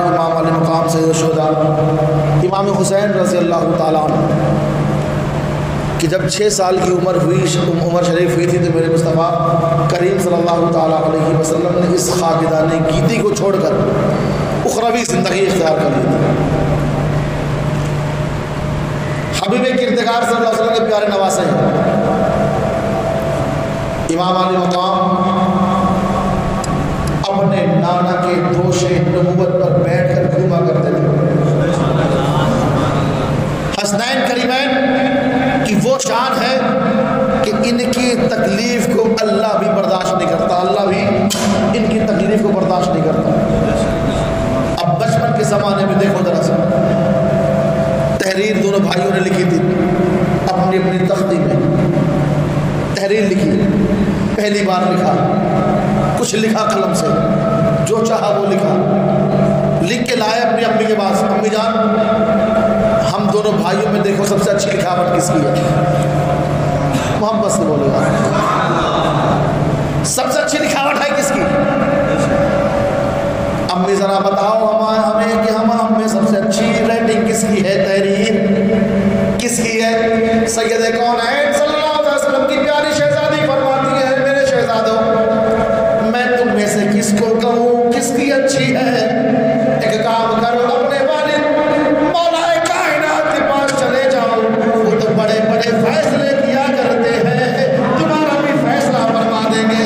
امام علی مقام سید الشہداء امام حسین رضی اللہ تعالیٰ عنہ کہ جب 6 سال کی عمر شریف ہوئی تھی تو میرے مصطفیٰ کریم صلی اللہ تعالیٰ علیہ وسلم نے اس خاکدان گیتی کو چھوڑ کر اخروی زندگی اختیار کر لی تھی۔ حبیب کردگار صلی اللہ علیہ وسلم کے پیارے نواسے ہیں امام علی مقام اپنے نانا کے دوش نبوت پر بیٹھ کر گھوما کرتے تھے۔ حسنین کریمین کی وہ شان ہے کہ ان کی تکلیف کو اللہ بھی برداشت نہیں کرتا، اللہ بھی ان کی تکلیف کو برداشت نہیں کرتا۔ اب بچپن کے زمانے میں دیکھو ذرا سا، تحریر دونوں بھائیوں نے لکھی تھی اپنی اپنی تختی میں، تحریر لکھی، پہلی بار لکھا، کچھ لکھا قلم سے، جو چاہا وہ لکھا، لکھ کے لائے اپنی امی کے پاس، امی جان ہم دونوں بھائیوں میں دیکھو سب سے اچھی لکھاوٹ کس کی ہے؟ محبت سے بولے گا، سب سے اچھی لکھاوٹ ہے کس کی؟ امی ذرا بتاؤ ہمیں کہ ہم میں سب سے اچھی رائٹنگ کس کی ہے، تحریر کس کی ہے؟ سید کونین صلی اللہ علیہ وسلم کی پیاری شہزادی فرماتی ہے میرے شہزادوں میں تم میں سے کس کو کہوں کس کی اچھی ہے؟ ایک کام کرو اپنے والد مولا کائنات کے پاس چلے جاؤ، وہ تو بڑے بڑے فیصلے کیا کرتے ہیں، تمہارا بھی فیصلہ فرما دیں گے۔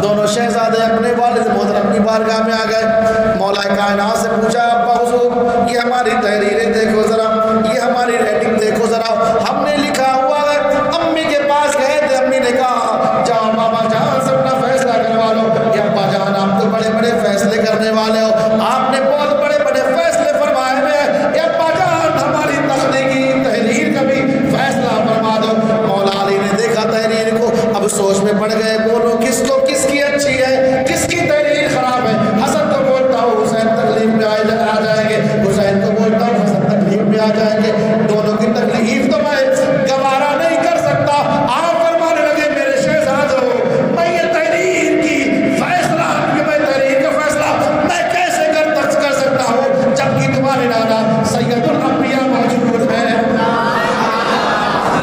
دونوں شہزادے اپنے والد محترم کی بارگاہ میں آ گئے، مولا کائنات سے پوچھا ابا حضور یہ ہماری تحریریں دیکھو ذرا، یہ ہماری رائٹنگ دیکھو ذرا، ہم نے لکھا ہوا ہے۔ امی کے پاس گئے تھے، امی نے کہا جاؤ بابا جان سے اپنا فیصلہ کروا لو کہ ابا جان آپ تو بڑے بڑے فیصلے کرنے والے ہو، آپ نے بہت بڑے بڑے فیصلے فرمائے ہوئے ہیں، ابا جان ہماری تخلیقی تحریر کا بھی فیصلہ فرما دو۔ مولا علی نے دیکھا تحریر کو، اب سوچ میں پڑ گئے، بولو کس کو کس کی اچھی ہے، کس کی تحریر خراب ہے؟ حسن کو بولتا ہوں حسین تکلیف میں آ جائیں گے، حسین کو بولتا ہوں حسن تکلیف میں آ جائیں گے، دونوں کی تکلیف تو میں گوارا نہیں کر سکتا۔ آپ فرمانے لگے میرے شہزادوں میں یہ تحریر کی فیصلہ، میں تحریر کا فیصلہ میں کیسے کر سکتا ہوں جبکہ تمہارے نانا سید الانبیاء موجود ہیں؟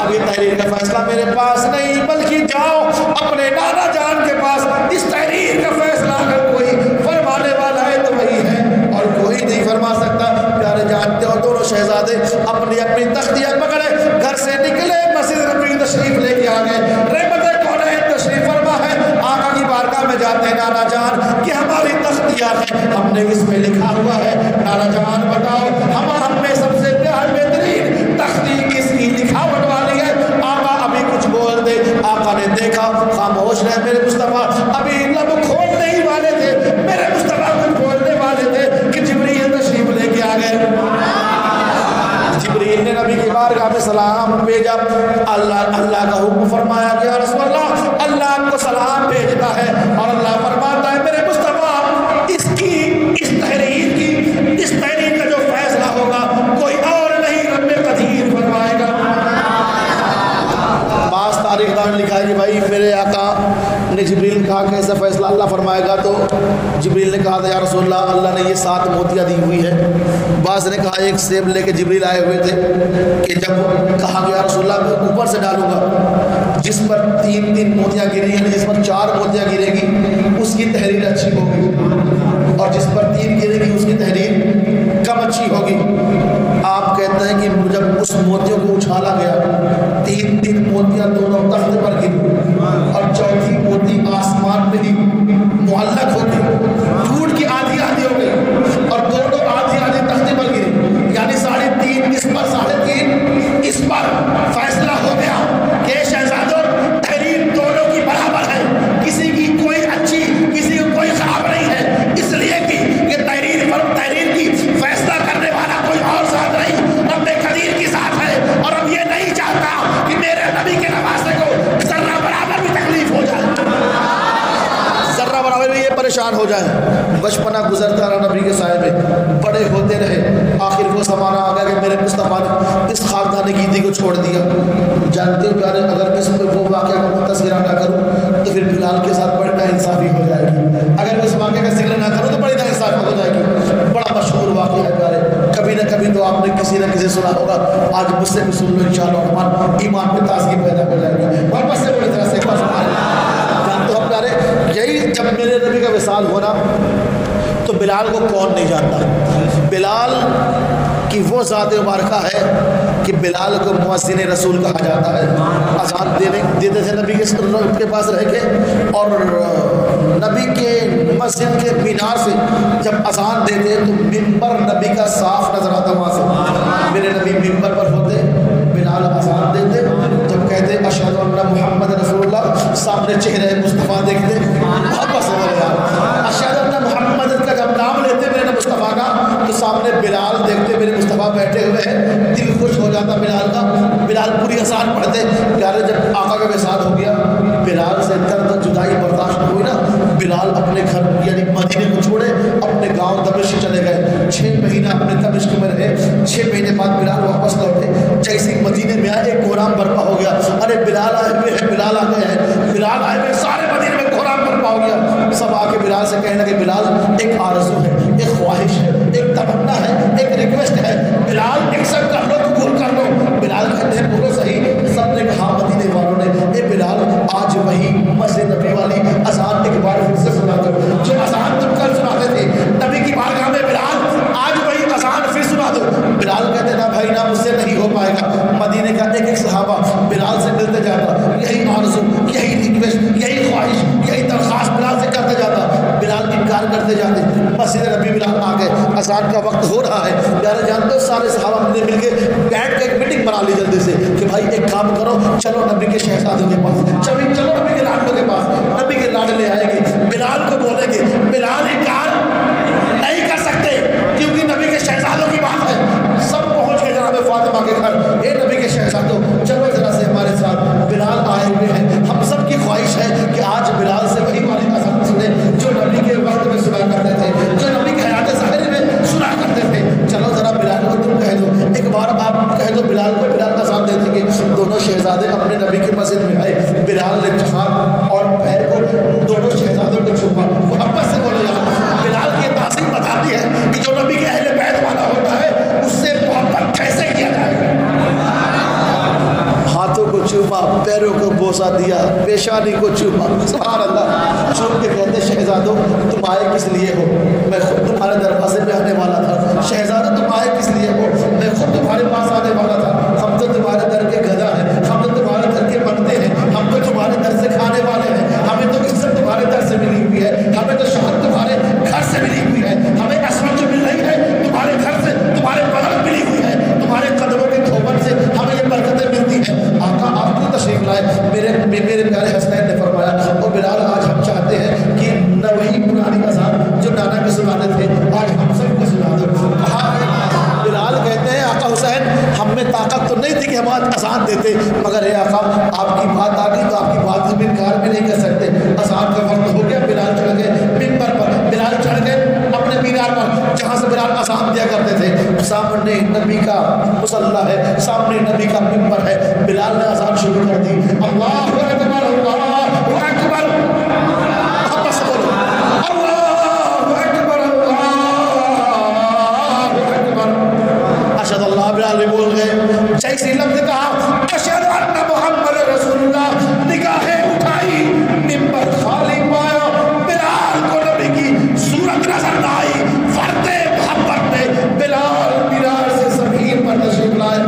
اب یہ تحریر کا فیصلہ میرے پاس نہیں، بلکہ جاؤ اپنے نانا جان کے پاس، اس تحریر کا فیصلہ اگر کوئی فرمانے والا ہے تو وہی ہے اور کوئی نہیں فرما سکتا۔ پیارے جانتے ہو دونوں شہزادے اپنی اپنی تختیاں پکڑے گھر سے نکلے، مسجد نبوی تشریف لے کے آ گئے۔ رحمت کونین تشریف فرما ہے، آقا کی بارگاہ میں جاتے ہیں، نانا جان کہ ہماری تختیاں ہیں، ہم نے اس میں لکھا ہوا ہے، نانا جان بتاؤ ہم میں سب سے بہترین تختی کس کی لکھاوٹ والی ہے؟ آقا ابھی کچھ بول دے۔ آقا نے دیکھا خاموش رہے میرے مصطفیٰ، ابھی لب کھولنے ہی والے تھے میرے مصطفیٰ، کچھ بولنے والے تھے کہ جبریل تشریف لے کے آ گئے۔ جبریل نے نبی کی بارگاہ میں سلام بھیجا، اللہ کا حکم فرمایا کہ یا رسول اللہ اللہ آپ کو سلام بھیجتا ہے اور اللہ فرماتا ہے میرے مصطفیٰ اس تحریر کا جو فیصلہ ہوگا کوئی اور نہیں رب قدیر فرمائے گا۔ بعض تاریخ دان لکھا ہے کہ بھائی میرے آقا نے جبریل کہا کہ ایسا فیصلہ اللہ فرمائے گا، تو جبریل نے کہا تھا یا رسول اللہ اللہ نے یہ 7 موتیاں دی ہوئی ہے۔ بعض نے کہا ایک سیب لے کے جبریل آئے ہوئے تھے کہ جب کہا کہ یا رسول اللہ میں اوپر سے ڈالوں گا، جس پر 3 موتیاں گری ہیں، جس پر 4 موتیاں گرے گی اس کی تحریر اچھی ہوگی، اور جس پر 3 گرے گی اس کی تحریر کم اچھی ہوگی۔ آپ کہتے ہیں کہ جب اس موتیوں کو اچھالا گیا 3 موتیاں دونوں تخت پر گری اور 4تھی موتی آسمان میں ہی معلق ہو گئی، ٹوٹ کی آدھی ہو گئی اور دونوں آدھی تخت پر گری، یعنی 3.5 اس پر 3.5 اس پر فیصلہ ہو گیا کہ شہزادوں تحریر دونوں کی برابر ہے، کسی کی کوئی اچھی کسی کی کوئی خراب نہیں ہے، اس لیے کہ یہ تحریر کی فیصلہ کرنے والا کوئی اور ذات نہیں، رب قدیر کی ذات ہے، اور اب یہ نہیں چاہتا کہ میرے نبی کے نواسے کو ذرہ برابر بھی تکلیف ہو جائے، ذرہ برابر بھی یہ پریشان ہو جائے۔ بچپنا گزرتا رہا نبی کے سائے میں، بڑے ہوتے رہے، آخر وہ زمانہ آ گیا کہ میرے مصطفیٰ نے اس خاکدان گیتی کو چھوڑ دیا۔ جانتے ہو پیارے اگر اس میں وہ واقعہ کا تذکرہ نہ کروں تو پھر بلال کے ساتھ بڑی ناانصافی ہو جائے گی، اگر اس واقعے کا ذکر نہ کروں تو بڑی ناانصافی کبھی تو آپ نے کسی نہ کسی سنا ہوگا، آج مجھ سے بھی سن لو انشاءاللہ الرحمن، ایمان میں تازگی پیدا ہو جائے گی۔ اور بس سے بڑی طرح سے جانتے ہو پیارے، یہی جب میرے نبی کا وصال ہونا تو بلال کو کون نہیں جانتا؟ بلال کی وہ ذات مبارکہ ہے کہ بلال کو مؤذن رسول کہا جاتا ہے۔ اذان دیتے تھے نبی کے پاس رہ کے، اور نبی کے مسجد کے مینار سے جب اذان دیتے تو ممبر نبی کا صاف نظر آتا وہاں سے۔ میرے نبی ممبر پر ہوتے، بلال اذان دیتے، جب کہتے اشہد ان محمد رسول اللہ، سامنے چہرے مصطفیٰ دیکھتے، واپس اشہد ان محمد کا جب نام لیتے میرے مصطفیٰ کا تو سامنے بلال دیکھتے، میرے مصطفیٰ بیٹھے ہوئے ہیں، دل خوش ہو جاتا بلال کا۔ بلال پوری اذان پڑھتے، پیارے جب آقا کا وصال ہو گیا، بلال سے درد جدائی برداشت ہوئی نا، بلال اپنے گھر یعنی مدینے کو چھوڑے اپنے گاؤں دمشق چلے گئے، 6 مہینہ اپنے دمشق میں رہے۔ 6 مہینے بعد بلال واپس لوٹے، جیسے مدینے میں آئے ایک کورام برپا ہو گیا، ارے بلال آئے ہوئے ہیں، بلال آ گئے ہیں، بلال آئے ہوئے، سارے مدینے میں کورام برپا ہو گیا۔ سب آ کے بلال سے کہنے لگے بلال ایک آرزو ہے، ایک خواہش ہے، ایک تمنا ہے، ایک ریکویسٹ ہے، بلال ایکسپٹ کر لو، قبول کر لو۔ بلال کہتے ہیں بولو صحیح۔ سب نے کہا مدینے والوں نے، اے بلال آج وہی مسجد نبی والی اذان ایک بار پھر سے سنا دو، جو اذان تم کل سناتے تھے نبی کی بارگاہ میں، بلال آج وہی اذان پھر سنا دو۔ بلال کہتے ہیں نا بھائی نا مجھ سے نہیں ہو پائے گا۔ مدینے کا ایک ایک صحابہ بلال سے ملتے جاتا، یہی آرزو، یہی ریکویسٹ، یہی خواہش، یہی درخواست بلال سے کرتے جاتا، بلال انکار کرتے جاتے۔ مسجد نبی بلال آ گئے، اذان کا وقت ہو رہا ہے، پیارے جانتے ہو سارے صحابہ نے مل کے بیٹھ کے ایک میٹنگ بنا لی جلدی سے کہ بھائی ایک کام کرو، چلو نبی کے شہزادوں کے پاس، چلو نبی کے لاڈلوں کے پاس، نبی کے لاڈلے آئیں گے، بلال کو بولیں گے، بلال انکار نہیں کر سکتے کیونکہ نبی کے شہزادوں کی بات ہے۔ سب پہنچ کے جناب فاطمہ کے گھر، اے نبی کے شہزادوں چلو ذرا سے ہمارے ساتھ، بلال آئے ہوئے ہیں، ہم سب کی خواہش ہے کہ آج بلال سے وہی والی اذان سنیں جو نبی کے وقت میں سنا کرتے تھے، جو نبی کے حیات ظاہری میں سنا کرتے تھے۔ چلو ذرا بلال کو تم کہہ دو، ایک بار آپ کہہ دو بلال کو، بلال اذان دیتے کہ دونوں شہزادے اپنے نبی کے مسجد میں آئے، بلال نے ہاتھ اور پیر کو دونوں شہزادوں کو چھپا، محبت سے بولے یار۔ بلال کی تعظیم بتاتی ہے کہ جو نبی کے اہل بیت والا ہوتا ہے اس سے محبت کیسے کیا جائے گا۔ ہاتھوں کو چوما، پیروں کو بوسہ دیا، پیشانی کو چوما، سبحان اللہ، چوم کے کہتے شہزادوں تم آئے کس لیے ہو؟ میں خود تمہارے دروازے پہ آنے والا تھا۔ شہزادوں تم آئے کس لیے ہو؟ میں خود تمہارے پاس آنے والا تھا۔ ہم تو تمہارے در کے گدھا ہیں، ہم تو تمہارے در کے بندے ہیں، ہم تو تمہارے در سے کھانے والے ہیں، ہمیں تو عزت تمہارے در سے ملی ہوئی ہے، ہمیں تو شہرت تمہارے گھر سے ملی ہوئی ہے، ہمیں عصمت جو مل رہی ہے تمہارے گھر سے، تمہارے بدن ملی ہوئی ہے، تمہارے قدموں کے دھوبن سے ہمیں یہ برکتیں ملتی ہیں۔ آقا آپ کو تشریف لائے، میرے پیارے حسنین نے فرمایا، اور بلال آج ہم چاہتے ہیں کہ نہ وہی پرانی اذان جو نانا کے سناتے تھے آج ہم سب کو سنا دو۔ بلال کہتے ہیں آقا حسین ہم میں طاقت تو نہیں تھی کہ ہم آج اذان دیتے، مگر اے آقا آپ کی بات آ گئی تو آپ کی بات سے انکار بھی نہیں کر سکتے۔ اذان کا وقت ہو گیا، بلال چڑھ گئے ممبر پر، بلال چڑھ گئے اپنے مینار پر جہاں سے بلال اذان دیا کرتے تھے۔ سامنے نبی کا مصلی ہے، سامنے نبی کا ممبر ہے، بلال نے اذان شروع کر دی، اللہ اکبر اللہ اکبر، واپس بولو اللہ اکبر اشہد اللہ، بلال بھی بول گئے، جیسے لفظ کہا اشہد ان محمد رسول اللہ، نگاہیں اٹھائی، ممبر خالی پایا، بلال کو نبی کی صورت نظر نہ آئی، فرد محبت میں بلال مینار سے زمین پر تشریف لائے۔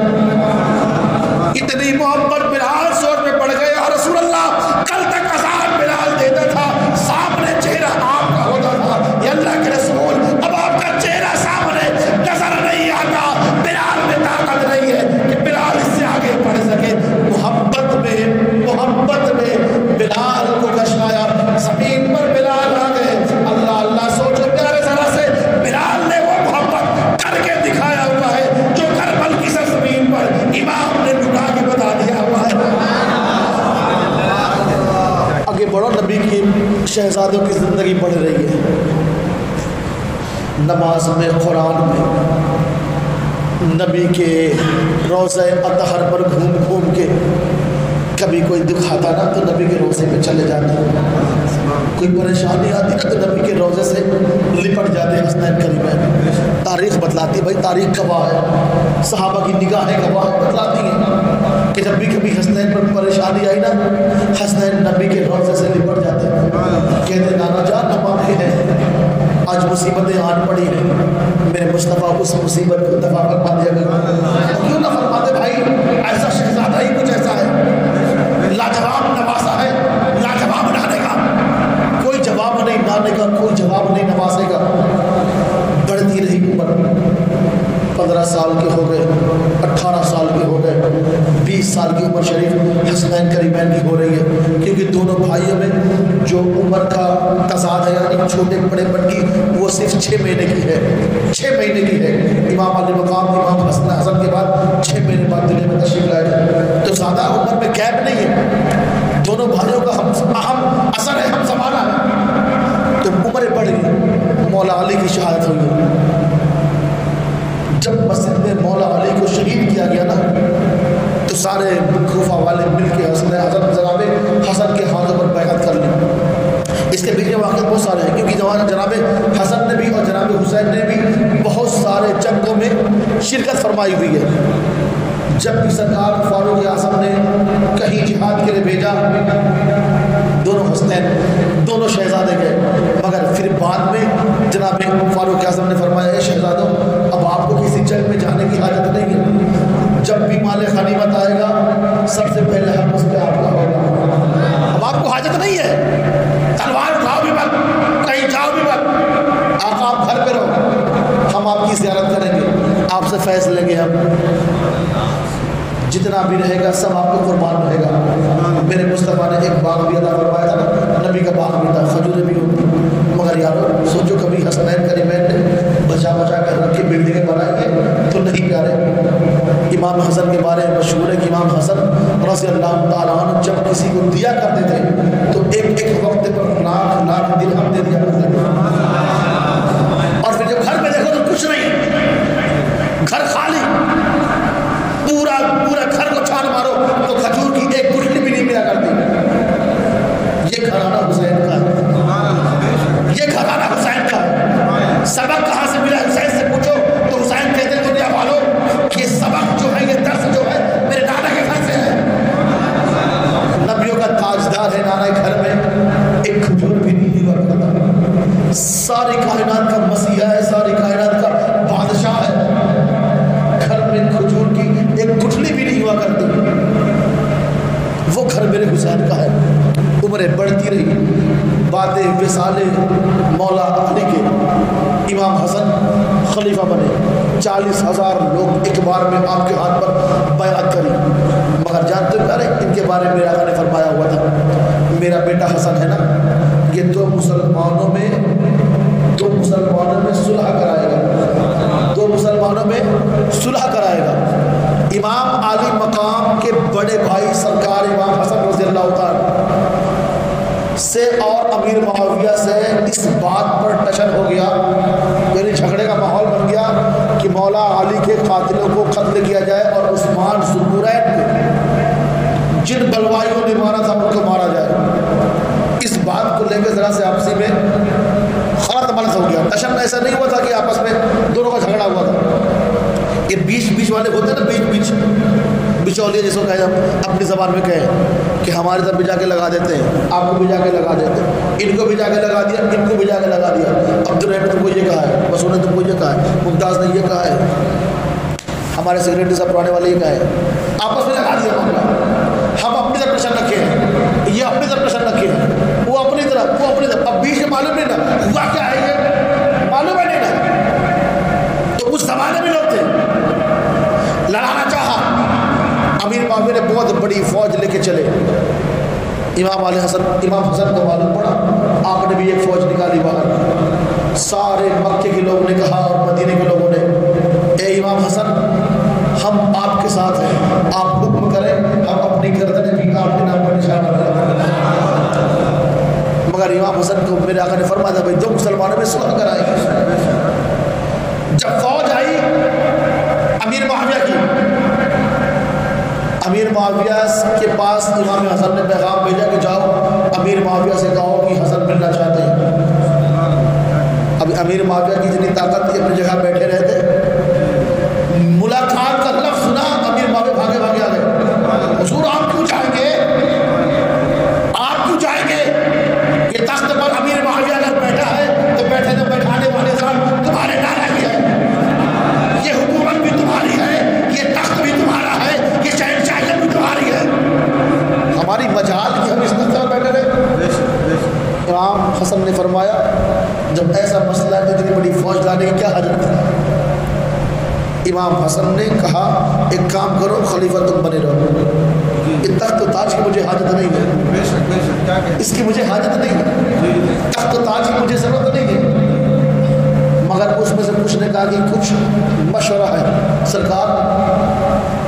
اتنی محبت بلال سوچ میں پڑ گئے، یا رسول اللہ کل تک اذان بلال دیتا تھا، سامنے چہرہ آپ کا ہوتا تھا، یا اللہ کے رسول اب آپ کا چہرہ سامنے نظر نہیں آتا، بلال میں طاقت نہیں ہے کہ بلال اس سے آگے بڑھ سکے۔ محبت میں بلال کو کشایا، زمین پر بلال آ گئے، اللہ اللہ سوچو پیارے ذرا سے، بلال نے وہ محبت کر کے دکھایا ہوا ہے جو کربل کی سرزمین پر امام نے لٹا کے بتا دیا ہوا ہے۔ آگے بڑھو، نبی کی شہزادوں کی زندگی بڑھ رہی ہے، نماز میں، قرآن میں، نبی کے روضہ اطہر پر گھوم گھوم کے کبھی کوئی دکھ آتا نا تو نبی کے روزے پہ چلے جاتے، کوئی پریشانی آتی نا تو نبی کے روزے سے لپٹ جاتے حسنین کریمین۔ تاریخ بتلاتی، بھائی تاریخ گواہ ہے، صحابہ کی نگاہیں گواہ بتلاتی ہیں کہ جب بھی کبھی حسنین پر پریشانی آئی نا، حسنین نبی کے روزے سے لپٹ جاتے، کہتے نانا جان اب آپ کے ہیں، آج مصیبتیں آن پڑی ہیں، میرے مصطفیٰ اس مصیبت کو دفع فرما دیا گیا۔ کیوں نہ فرماتے بھائی، ایسا شہزادہ ہی کچھ ایسا ہے، لاجواب نواسا ہے، لاجواب نانے کا، کوئی جواب نہیں نانے کا، کوئی جواب نہیں نواسے کا۔ بڑھتی رہی عمر، 15 سال کے ہو گئے، 18 سال کے ہو گئے، 20 سال کی عمر شریف حسنین کریمین کی ہو رہی ہے، کیونکہ دونوں بھائیوں میں جو عمر کا تضاد ہے، یعنی چھوٹے بڑے پن کی، وہ صرف 6 مہینے کی ہے، 6 مہینے کی ہے۔ امام علی مقام امام حسن کے بعد 6 مہینے بعد دنیا میں تشریف لائے گئے، تو زیادہ عمر میں گیپ نہیں ہے، دونوں بھائیوں کا اہم اثر ہے، ہم زمانہ ہے، تو عمریں بڑھ گئی۔ مولا علی کی شہادت ہوئی، جب مسجد میں مولا علی کو شہید کیا گیا نا، تو سارے کوفہ والے مل کے حضرت جناب حسن کے ہاتھوں پر بیعت کر لی۔ اس کے پیچھے واقعات بہت سارے ہیں، کیونکہ جناب حسن نے بھی اور جناب حسین نے بھی بہت سارے جنگوں میں شرکت فرمائی ہوئی ہے۔ جب بھی سرکار فاروق اعظم نے کہیں جہاد کے لیے بھیجا، دونوں حسنین دونوں شہزادے گئے، مگر پھر بعد میں جناب فاروق اعظم نے فرمایا اے شہزادوں، اب آپ کو کسی جنگ میں جانے کی حاجت نہیں ہے، جب بھی مال غنیمت آئے گا سب سے پہلے حق اس پہ آپ کا ہوگا، اب آپ کو حاجت نہیں ہے، تلوار اٹھاؤ بھی مت، کہیں جاؤ بھی مت، آقا آپ گھر پہ رہو، ہم آپ کی زیارت کریں گے، آپ سے فیض لیں گے، ہم جتنا بھی رہے گا سب آپ کو قربان رہے گا۔ میرے مصطفیٰ نے ایک باغ بھی عطا فرمایا تھا نا، نبی کا باغ بھی تھا، کھجوریں بھی ہوتی، مگر یارو سوچو کبھی حسنین کریمین نے بچا بچا کر رکھی بلڈنگیں بنائی ہیں تو نہیں پیارے۔ امام حسن کے بارے میں مشہور ہے کہ امام حسن رضی اللہ تعالیٰ عنہ جب کسی کو دیا کرتے تھے تو ایک ایک وقت پر لاکھ لاکھ درہم دے دیا کرتے تھے، اور پھر جب گھر میں دیکھو تو کچھ نہیں، گھر خالی، پورا گھر کو چھان مارو تو کھجور کی ایک گٹھلی بھی نہیں ملا کرتی۔ یہ گھرانہ حسین کا ہے، یہ گھرانہ حسین کا ہے۔ سبق کہاں سے ملا حسین سے پوچھو تو حسین کہتے ہیں دنیا والوں یہ سبق جو ہے، یہ درس جو ہے میرے نانا کے گھر سے ہے۔ نبیوں کا تاجدار ہے نانا کے گھر میں ایک کھجور بھی نہیں ہوا کرتا، ساری کائنات کا مسیحا ہے، ساری کائنات کا بادشاہ ہے، گھر میں کھجور کی ایک گٹھلی بھی نہیں ہوا کرتی، وہ گھر میرے حسین کا ہے۔ عمریں بڑھتی رہی، بعد وصال مولا علی کے امام حسن خلیفہ بنے، 40,000 لوگ ایک بار میں آپ کے ہاتھ پر بیعت کری، مگر جانتے پیارے ان کے بارے میں میرے آقا نے فرمایا ہوا تھا، میرا بیٹا حسن ہے نا، یہ دو مسلمانوں میں صلح کرائے گا، 2 مسلمانوں میں صلح کرائے گا۔ امام علی مقام کے بڑے بھائی سرکار امام حسن رضی اللہ تعالیٰ سے اور امیر معاویہ سے اس بات پر ٹشن ہو گیا، یعنی جھگڑے کا ماحول بن گیا کہ مولا علی کے قاتلوں کو قتل کیا جائے اور عثمان ذوالنورین کو جن بلوائیوں نے مارا تھا ان کو مارا جائے۔ اس بات کو لے کے ذرا سے آپسی میں خلط ملط ہو گیا، ٹشن ایسا نہیں ہوا تھا کہ آپس میں دونوں کا جھگڑا ہوا تھا، یہ بیچ والے ہوتے ہیں نا، بیچ بچولیے جس کو کہے اپنی زبان میں کہیں کہ ہماری طرف بھی جا کے لگا دیتے ہیں، آپ کو بھی جا کے لگا دیتے ہیں، ان کو بھی جا کے لگا دیا، ان کو بھی جا کے لگا دیا، عبدالرحیم نے تم کو یہ کہا ہے، مسعود نے تم کو یہ کہا ہے، ممتاز نے یہ کہا ہے، ہمارے سیکریٹری صاحب پرانے والے یہ کہا ہے، آپس میں لگا دیا معاملہ، ہم اپنی طرف پریشان رکھے ہیں، یہ اپنی طرف پریشان رکھے ہیں، وہ اپنی طرف، اب بیچ میں معلوم نہیں نا ہوا کیا ہے، یہ معلوم ہے نہیں نا، تو اس زمانے میں لوگ تھے، لڑانا چاہا، امیر معاویہ نے بہت بڑی فوج لے کے چلے، امام حسن کو معلوم پڑا، آپ نے بھی ایک فوج نکالی باہر، سارے مکے کے لوگوں نے کہا اور مدینے کے لوگوں نے، اے امام حسن ہم آپ کے ساتھ ہیں، آپ حکم کریں، ہم اپنی گردنیں بھی آپ کے نام پر نشانہ لگائیں۔ مگر امام حسن کو میرے آقا نے فرمایا تھا بھائی 2 مسلمانوں میں صلح کرائیں گے۔ جب فوج آئی امیر معاویہ کی، امیر معاویہ کے پاس امام حسن نے پیغام بھیجا کہ جاؤ امیر معاویہ سے کہو کہ حسن ملنا چاہتے ہیں۔ اب امیر معاویہ کی اتنی طاقت کی اپنی جگہ بیٹھے رہتے، ملاقات کا لفظ سنا امیر معاویہ بھاگے بھاگے آ گئے، حضور آپ کیوں جائیں گے، آپ کیوں جائیں گے، یہ تخت پر امیر معاویہ اگر بیٹھا ہے تو بیٹھے تو بیٹھانے والے صاحب تمہارے نارا ہی ہے، یہ حکومت بھی تمہاری ہے، یہ تخت بھی تمہارا ہے، یہ شہنشاہیت بھی تمہاری ہے، ہماری مجال کی ہم اس تخت پر بیٹھے رہے۔ امام حسن نے فرمایا جب ایسا مسئلہ ہے تو اتنی بڑی فوج لانے کی کیا حاجت تھی؟ امام حسن نے کہا ایک کام کرو خلیفہ تم بنے رہو، یہ تخت و تاج کی مجھے حاجت نہیں ہے، اس کی مجھے حاجت نہیں ہے، تخت و تاج کی مجھے ضرورت نہیں ہے، مگر اس میں سے کچھ نے کہا کہ کچھ مشورہ ہے سرکار،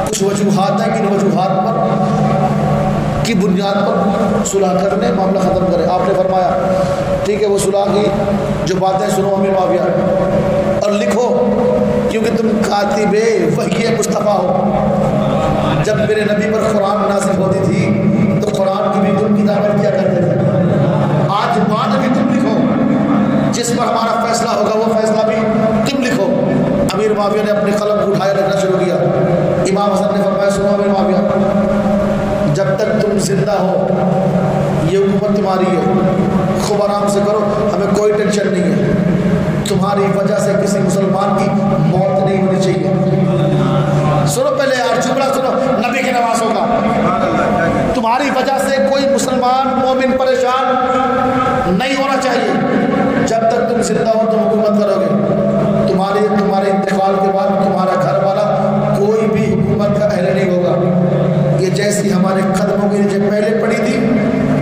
کچھ وجوہات ہیں، کن وجوہات پر کی بنیاد پر صلح کرنے معاملہ ختم کرے۔ آپ نے فرمایا ٹھیک ہے، وہ صلح کی جو باتیں سنو امیر معاویہ اور لکھو، کیونکہ تم کاتب وحی مصطفیٰ ہو، جب میرے نبی پر قرآن نازل ہوتی تھی تو قرآن کی بھی تم کتابت کیا کرتے تھے، آج بعد بھی تم لکھو، جس پر ہمارا فیصلہ ہوگا وہ فیصلہ بھی تم لکھو۔ امیر معاویہ نے اپنی قلم کو اٹھایا لکھنا شروع کیا۔ امام حسن نے فرمایا سنو امیر معاویہ، جب تک تم زندہ ہو یہ حکومت تمہاری ہے، خوب آرام سے کرو، ہمیں کوئی ٹینشن نہیں ہے، تمہاری وجہ سے کسی مسلمان کی موت نہیں ہونی چاہیے۔ سنو پہلے یار جملہ سنو نبی کے نوازوں کا، تمہاری وجہ سے کوئی مسلمان مومن پریشان نہیں ہونا چاہیے، جب تک تم زندہ ہو تم حکومت کرو گے، تمہارے انتقال کے بعد تمہارا گھر والا کوئی بھی حکومت کا اہل نہیں ہوگا، یہ جیسی ہمارے قدموں کے نیچے پہلے پڑی تھی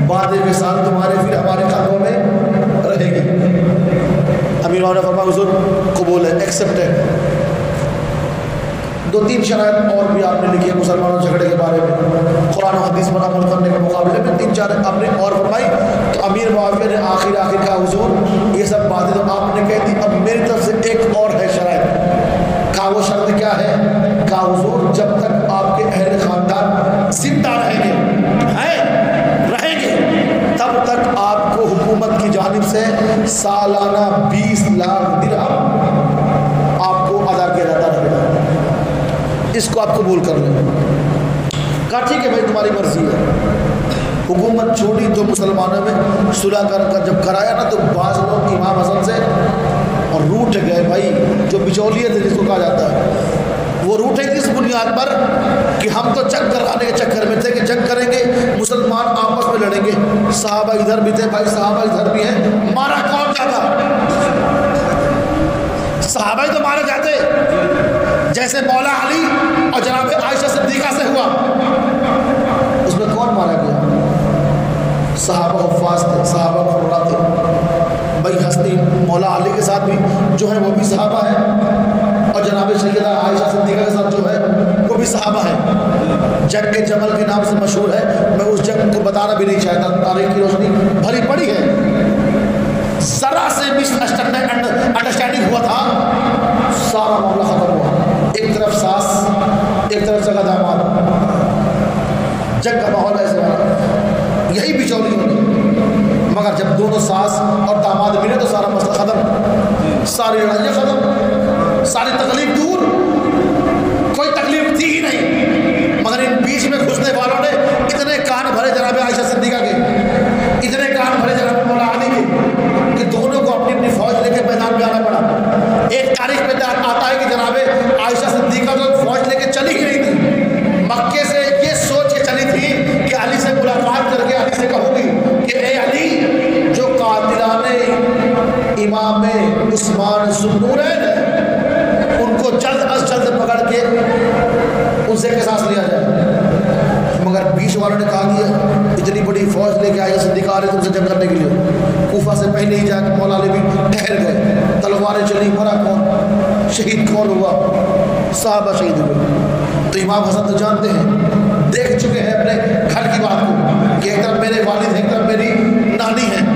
بعد کے سال تمہارے پھر ہمارے قدموں میں رہے گی۔ امیر نے فرمایا حضور قبول ہے، ایکسپٹ ہے۔ دو تین شرائط اور بھی آپ نے لکھی ہے مسلمانوں جھگڑے کے بارے میں، قرآن و حدیث پر عمل کرنے کے مقابلے میں تین چار آپ نے اور فرمائی، تو امیر معاویہ نے آخر کہا حضور یہ سب باتیں تو آپ نے کہہ دی، اب میری طرف سے ایک اور ہے شرائط۔ کہا وہ شرط کیا ہے؟ کہا حضور جب تک آپ کے اہل خاندان زندہ رہیں گے تب تک آپ کو حکومت کی جانب سے سالانہ 20 لاکھ درہم آپ کو ادا کیا جاتا رہے گا، اس کو آپ قبول کر لیں۔ کہا ٹھیک ہے بھائی تمہاری مرضی ہے۔ حکومت چھوڑی تو مسلمانوں میں صلح کر جب کرایا نا تو بعض لوگ امام حسن سے اور روٹھ گئے بھائی، جو بچولیے تھے جس کو کہا جاتا ہے، وہ روٹے کس بنیاد پر کہ ہم تو جنگ کرانے کے چکر میں تھے کہ جنگ کریں گے، مسلمان آپس میں لڑیں گے، صحابہ ادھر بھی تھے بھائی، صحابہ ادھر بھی ہیں، مارا کون جاتا؟ صحابہ ہی تو مارے جاتے، جیسے مولا علی اور جناب عائشہ صدیقہ سے ہوا، اس میں کون مارا گیا؟ صحابہ حفاظ تھے، صحابہ قرہ تھے، بھائی ہستی مولا علی کے ساتھ بھی جو ہے وہ بھی صحابہ ہیں، اور جناب سیدہ عائشہ صدیقہ کے ساتھ جو ہے وہ بھی صحابہ ہیں۔ جنگ جمل کے نام سے مشہور ہے، میں اس جنگ کو بتانا بھی نہیں چاہتا، تاریخ کی روشنی بھری پڑی ہے، ذرا سے مس انڈرسٹینڈنگ ہوا تھا، سارا معاملہ ختم ہوا، ایک طرف ساس ایک طرف سے داماد، جنگ کا ماحول ایسے والا، یہی بچولی ہوگی، مگر جب دونوں ساس اور داماد ملے تو سارا مسئلہ ختم، ساری لڑائیاں ختم، ساری تکلیف دور، کوئی تکلیف تھی ہی نہیں، مگر ان بیچ میں گھسنے والوں نے اتنے کان بھرے جناب عائشہ صدیقہ کے، اتنے کان بھرے جناب مولا علی کے کہ دونوں کو اپنی اپنی فوج لے کے میدان میں آنا پڑا۔ ایک تاریخ میں آتا ہے کہ جناب عائشہ صدیقہ تو فوج لے کے چلی ہی نہیں تھی، مکے سے یہ سوچ کے چلی تھی کہ علی سے ملاقات کر کے علی سے کہوں گی کہ اے علی، جو قاتلان امام عثمان ذوالنورین ان کو جلد از جلد پکڑ کے ان سے قصاص لیا جائے، مگر بیچ والوں نے کہا کہ اتنی بڑی فوج لے کے آئے صدیقہ آ رہے تم سے جنگ کرنے کے لیے، کوفہ سے پہلے ہی جا کے مولا علی بھی ٹھہر گئے، تلواریں چلی، مرا کون، شہید کون ہوا؟ صحابہ شہید ہوئے۔ تو امام حسن تو جانتے ہیں، دیکھ چکے ہیں اپنے گھر کی بات کو کہ ایک طرف میرے والد ہیں، ایک طرف میری نانی ہیں،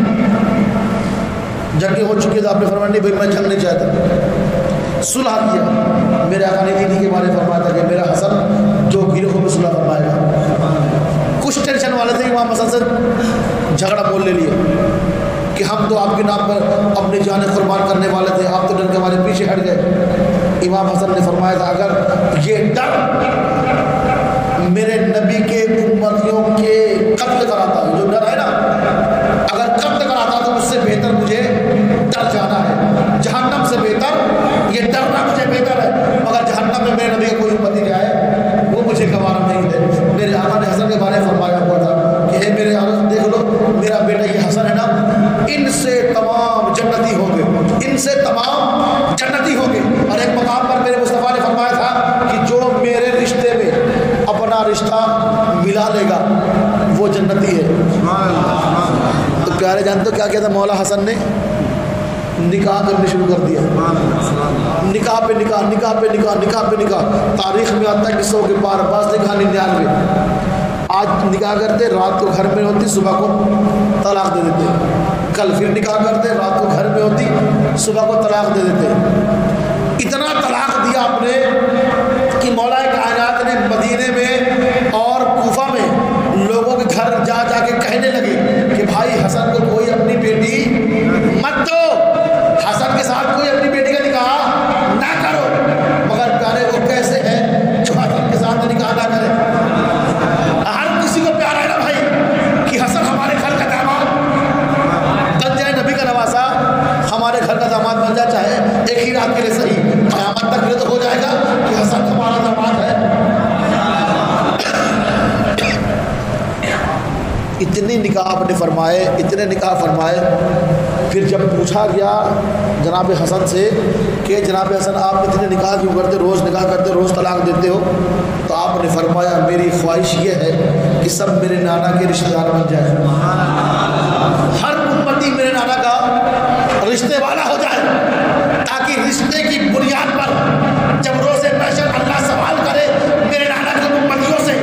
جنگیں ہو چکی تو آپ نے فرمایا نہیں بھائی میں جنگ نہیں چاہتا، صلح کیا۔ میرے آقا نے دینی کے بارے میں فرمایا تھا کہ میرا حسن جو گروہ بھی صلح فرمائے گا۔ کچھ ٹینشن والے تھے امام حسن سے جھگڑا بول لے لیے کہ ہم تو آپ کے نام پر اپنی جانیں قربان کرنے والے تھے، آپ تو ڈر کے ہمارے پیچھے ہٹ گئے۔ امام حسن نے فرمایا تھا اگر یہ ڈر میرے نبی کے امتیوں کے قتل کراتا ہے، جو ڈر ہے نا، اگر قتل کراتا تو اس سے بہتر مجھے ڈر جانا ہے، جہنم سے بہتر یہ ڈرنا مجھے بہتر ہے، مگر جہنم میں میرے نبی کا کوئی امتی جائے وہ مجھے گوارا نہیں ہے۔ میرے آقا نے حسن کے بارے میں فرمایا ہوا تھا کہ اے میرے آقا دیکھ لو میرا بیٹا یہ حسن ہے نا، ان سے تمام جنتی ہوں گے، ان سے تمام جنتی ہوں گے۔ اور ایک مقام پر میرے مصطفیٰ نے فرمایا تھا کہ جو میرے رشتے میں اپنا رشتہ ملا لے گا وہ جنتی ہے۔ تو پیارے جانتے ہو کیا کیا تھا مولا حسن نے؟ نکاح کرنے شروع کر دیا، نکاح پہ نکاح، نکاح پہ نکاح، نکاح پہ نکاح۔ تاریخ میں آتا ہے کہ 100 کے پار، بعض نکاح 99۔ آج نکاح کرتے رات کو گھر میں ہوتی، صبح کو طلاق دے دیتے، کل پھر نکاح کرتے رات کو گھر میں ہوتی، صبح کو طلاق دے دیتے۔ اتنا طلاق دیا آپ نے کہ مولا کائنات نے مدینے میں اور کوفہ میں لوگوں کے گھر جا جا کے کہنے لگے کہ بھائی حسن کو کوئی اپنی بیٹی مت دو، حسن کے ساتھ کوئی اپنی بیٹی کا نکاح نہ کرو۔ مگر پیارے وہ کیسے ہیں جو حسن کے ساتھ نکاح نہ کرے؟ ہر کسی کو پیارا ہے نا بھائی کہ حسن ہمارے گھر کا داماد بن جائے، نبی کا نواسا ہمارے گھر کا داماد بن جائے، چاہے ایک ہی رات کے لیے صحیح، قیامت تک یہ تو ہو جائے گا کہ حسن ہمارا داماد ہے۔ اتنی نکاح آپ نے فرمائے، اتنے نکاح فرمائے۔ پھر جب پوچھا گیا جناب حسن سے کہ جناب حسن آپ اتنے نکاح کیوں کرتے، روز نکاح کرتے، روز طلاق دیتے ہو؟ تو آپ نے فرمایا میری خواہش یہ ہے کہ سب میرے نانا کے رشتہ دار بن جائیں، ہر امتی میرے نانا کا رشتے والا ہو جائے، تاکہ رشتے کی بنیاد پر جب روز محشر اللہ سوال کرے میرے نانا کی امتیوں سے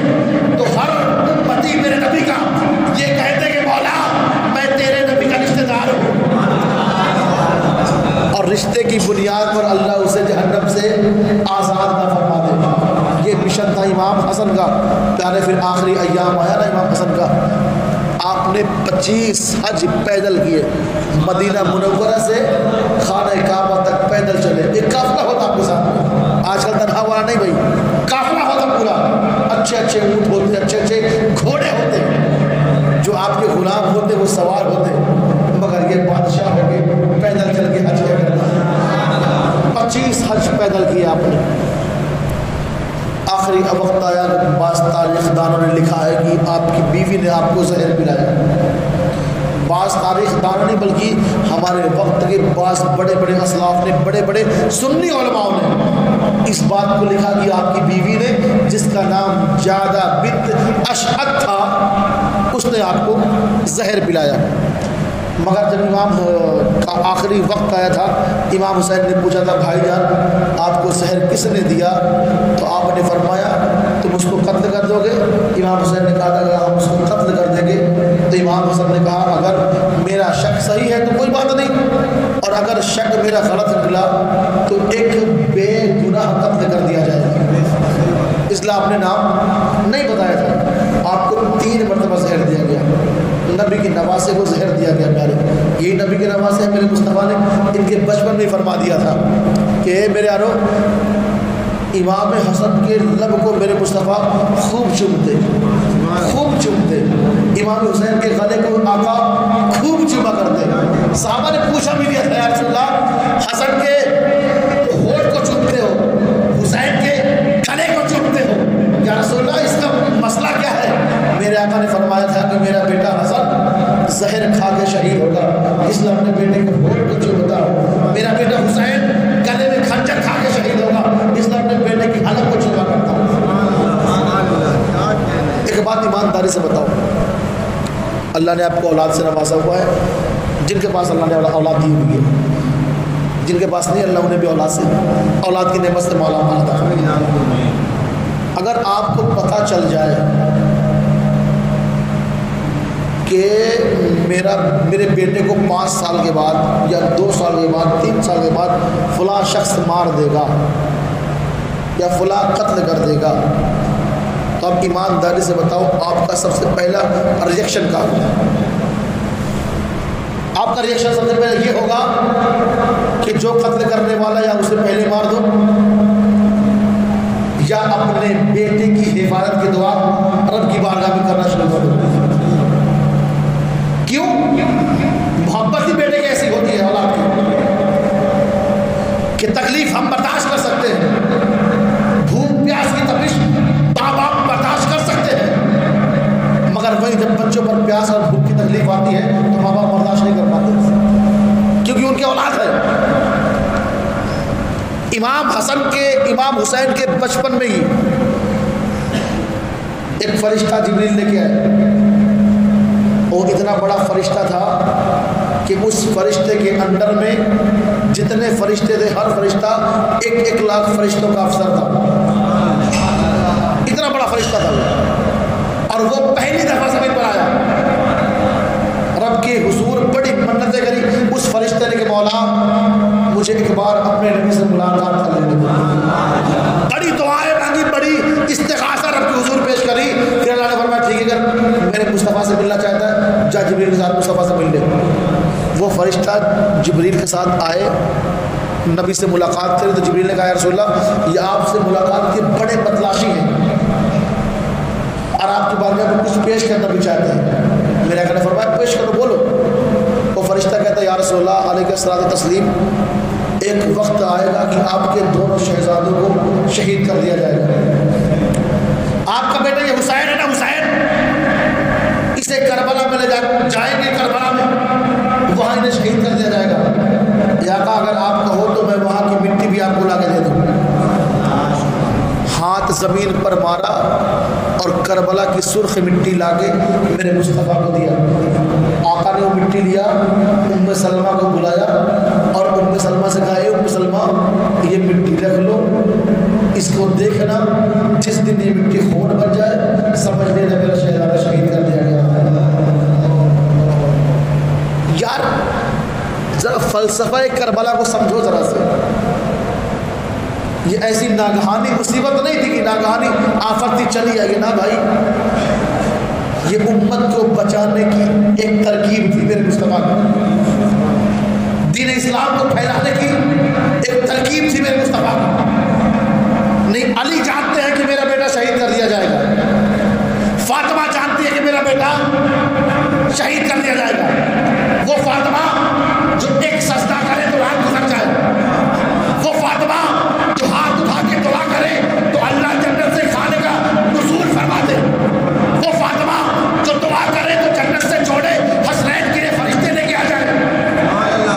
تو ہر امتی میرے نبی کا یہ کہتے کہ مولا میں تیرے نبی کا رشتہ دار ہوں، اور رشتے کی بنیاد پر اللہ اسے جہنم سے آزاد نہ فرما دے۔ یہ مشن تھا امام حسن کا۔ پیارے پھر آخری ایام آیا نا امام حسن کا، آپ نے 25 حج پیدل کیے، مدینہ منورہ سے خانہ کعبہ تک پیدل چلے۔ ایک قافلہ ہوتا آپ کے ساتھ، آج کل تنہا والا نہیں بھائی، قافلہ ہوتا پورا، اچھے اچھے اونٹ ہوتے، اچھے اچھے گھوڑے ہوتے، جو آپ کے غلام ہوتے وہ سوار ہوتے، مگر یہ بادشاہ ہو کے پیدل چل کے حج کیا کرتا۔ 25 حج پیدل کیے آپ نے۔ آخری وقت آیا، بعض تاریخ دانوں نے لکھا ہے کہ آپ کی بیوی نے آپ کو زہر پلایا۔ بعض تاریخ دانوں نے بلکہ ہمارے وقت کے بعض بڑے بڑے اسلاف نے، بڑے بڑے سنی علماء نے اس بات کو لکھا کہ آپ کی بیوی نے، جس کا نام جادہ بنت اشعث تھا، اس نے آپ کو زہر پلایا۔ مگر جب امام کا آخری وقت آیا تھا، امام حسین نے پوچھا تھا بھائی جان آپ کو زہر کس نے دیا؟ تو آپ نے فرمایا تم اس کو قتل کر دو گے؟ امام حسین نے کہا تھا کہ ہم اس کو قتل کر دیں گے۔ تو امام حسین نے کہا اگر میرا شک صحیح ہے تو کوئی بات نہیں، اور اگر شک میرا غلط نکلا تو ایک بے گناہ قتل کر دیا جائے گا۔ اس لیے آپ نے نام نہیں بتایا تھا، آپ کو 3 مرتبہ زہر دیا گیا، نبی کے نواسے کو زہر دیا گیا۔ پیارے یہی نبی کے نواسے ہیں، میرے مصطفیٰ نے ان کے بچپن میں فرما دیا تھا کہ اے میرے یارو، امام حسن کے لب کو میرے مصطفیٰ خوب چومتے، خوب چومتے، امام حسین کے گلے کو آقا خوب چوما کرتے۔ صحابہ نے پوچھا بھی دیا تھا یا رسول اللہ حسن کے ہونٹ کو چومتے ہو، حسین کے گلے کو چومتے ہو، یا رسول اللہ اس کا مسئلہ کیا ہے؟ میرے آقا نے فرمایا تھا کہ میرا بیٹا حسن زہر کھا کے شہید ہوگا، اس لیے اپنے بیٹے کے ہونٹ کو چومتا ہوں۔ میرا بیٹا حسین گلے میں خنجر کھا کے شہید ہوگا، اس لیے اپنے بیٹے کی حلق کو چوما کرتا ہوں۔ ایک بات ایمانداری سے بتاؤ، اللہ نے آپ کو اولاد سے نوازا ہوا ہے، جن کے پاس اللہ نے اولاد دی ہوئی ہے، جن کے پاس نہیں اللہ انہیں بھی اولاد کی نعمت سے مولا مال تھا۔ اگر آپ کو پتہ چل جائے کہ میرے بیٹے کو 5 سال کے بعد یا 2 سال کے بعد 3 سال کے بعد فلاں شخص مار دے گا یا فلاں قتل کر دے گا، تو اب ایمانداری سے بتاؤ آپ کا سب سے پہلا ریئیکشن کیا ہوگا؟ آپ کا ریئیکشن سب سے پہلے یہ ہوگا کہ جو قتل کرنے والا یا اسے پہلے مار دو، یا اپنے بیٹے کی حفاظت کی دعا رب کی بارگاہ میں کرنا شروع کر دو؟ کیوں؟ محبت ہی بیٹے کی ایسی ہوتی ہے اولاد کی کہ تکلیف ہم برداشت کر سکتے ہیں، بھوک پیاس کی تپش ماں باپ برداشت کر سکتے ہیں، مگر وہی جب بچوں پر پیاس اور بھوک کی تکلیف آتی ہے تو ماں باپ برداشت نہیں کر پاتے، کیونکہ ان کی اولاد ہے۔ امام حسین کے بچپن میں ہی ایک فرشتہ جبریل لے کے آئے، وہ اتنا بڑا فرشتہ تھا کہ اس فرشتے کے انڈر میں جتنے فرشتے تھے ہر فرشتہ 1 لاکھ فرشتوں کا افسر تھا، اتنا بڑا فرشتہ تھا وہ، اور وہ پہلی دفعہ زمین پر آیا، رب کے حضور بڑی منتیں کری اس فرشتے نے کہ مولا مجھے ایک بار اپنے نبی سے ملاقات کر لینے دو، بڑی دعائیں مانگی، بڑی استغاثہ رب کے حضور پیش کری، پھر اللہ نے فرمایا ٹھیک ہے اگر میرے مصطفیٰ سے ملنا چاہتا ہے جا جبریل کے ساتھ مصطفیٰ سے مل لے۔ وہ فرشتہ جبریل کے ساتھ آئے، نبی سے ملاقات کری تو جبریل نے کہا یا رسول اللہ یہ آپ سے ملاقات کے بڑے متلاشی ہیں اور آپ کے بارے میں کچھ پیش کرنا بھی چاہتے ہیں۔ میرے آقا نے فرمایا پیش کرو، بولو۔ وہ فرشتہ کہتا ہے یا رسول اللہ علیہ الصلوۃ والتسلیم ایک وقت آئے گا کہ آپ کے دونوں شہزادوں کو شہید کر دیا جائے گا، آپ کا بیٹا یہ حسین ہے نا، حسین اسے کربلا میں لے جائیں گے، کربلا میں وہاں انہیں شہید کر دیا جائے گا، یا آقا اگر آپ کا ہو تو میں وہاں کی مٹی بھی آپ کو لا کے دے دوں۔ ہاتھ زمین پر مارا اور کربلا کی سرخ مٹی لا کے میرے مصطفیٰ کو دیا۔ آقا نے وہ مٹی لیا، ام سلمہ کو بلایا اور ام سلمہ سے کہا اے ام سلمہ یہ مٹی رکھ لو، اس کو دیکھنا، جس دن یہ مٹی خون بن جائے سمجھ لینا میرا شہزادہ شہید کر دیا گیا۔ یار ذرا فلسفہ کربلا کو سمجھو ذرا سے، یہ ایسی ناگہانی مصیبت نہیں تھی کہ ناگہانی آفت تھی چلی آئی، نہ بھائی، یہ امت کو بچانے کی ایک ترکیب تھی میرے مصطفیٰ کی، دین اسلام کو پھیلانے کی ایک ترکیب تھی میرے مصطفیٰ کی۔ نہیں علی جانتے ہیں کہ میرا بیٹا شہید کر دیا جائے گا، فاطمہ جانتی ہے کہ میرا بیٹا شہید کر دیا جائے گا، وہ فاطمہ جو ایک سجدہ کرے تو رات گزر جائے، وہ فاطمہ جو ہاتھ اٹھا کے دعا کرے تو اللہ جنت سے کھانے کا نزول فرما دے، وہ فاطمہ جو دعا کرے تو جنت سے چھوڑے حسنین کے لیے فرشتے لے کے آ جائے،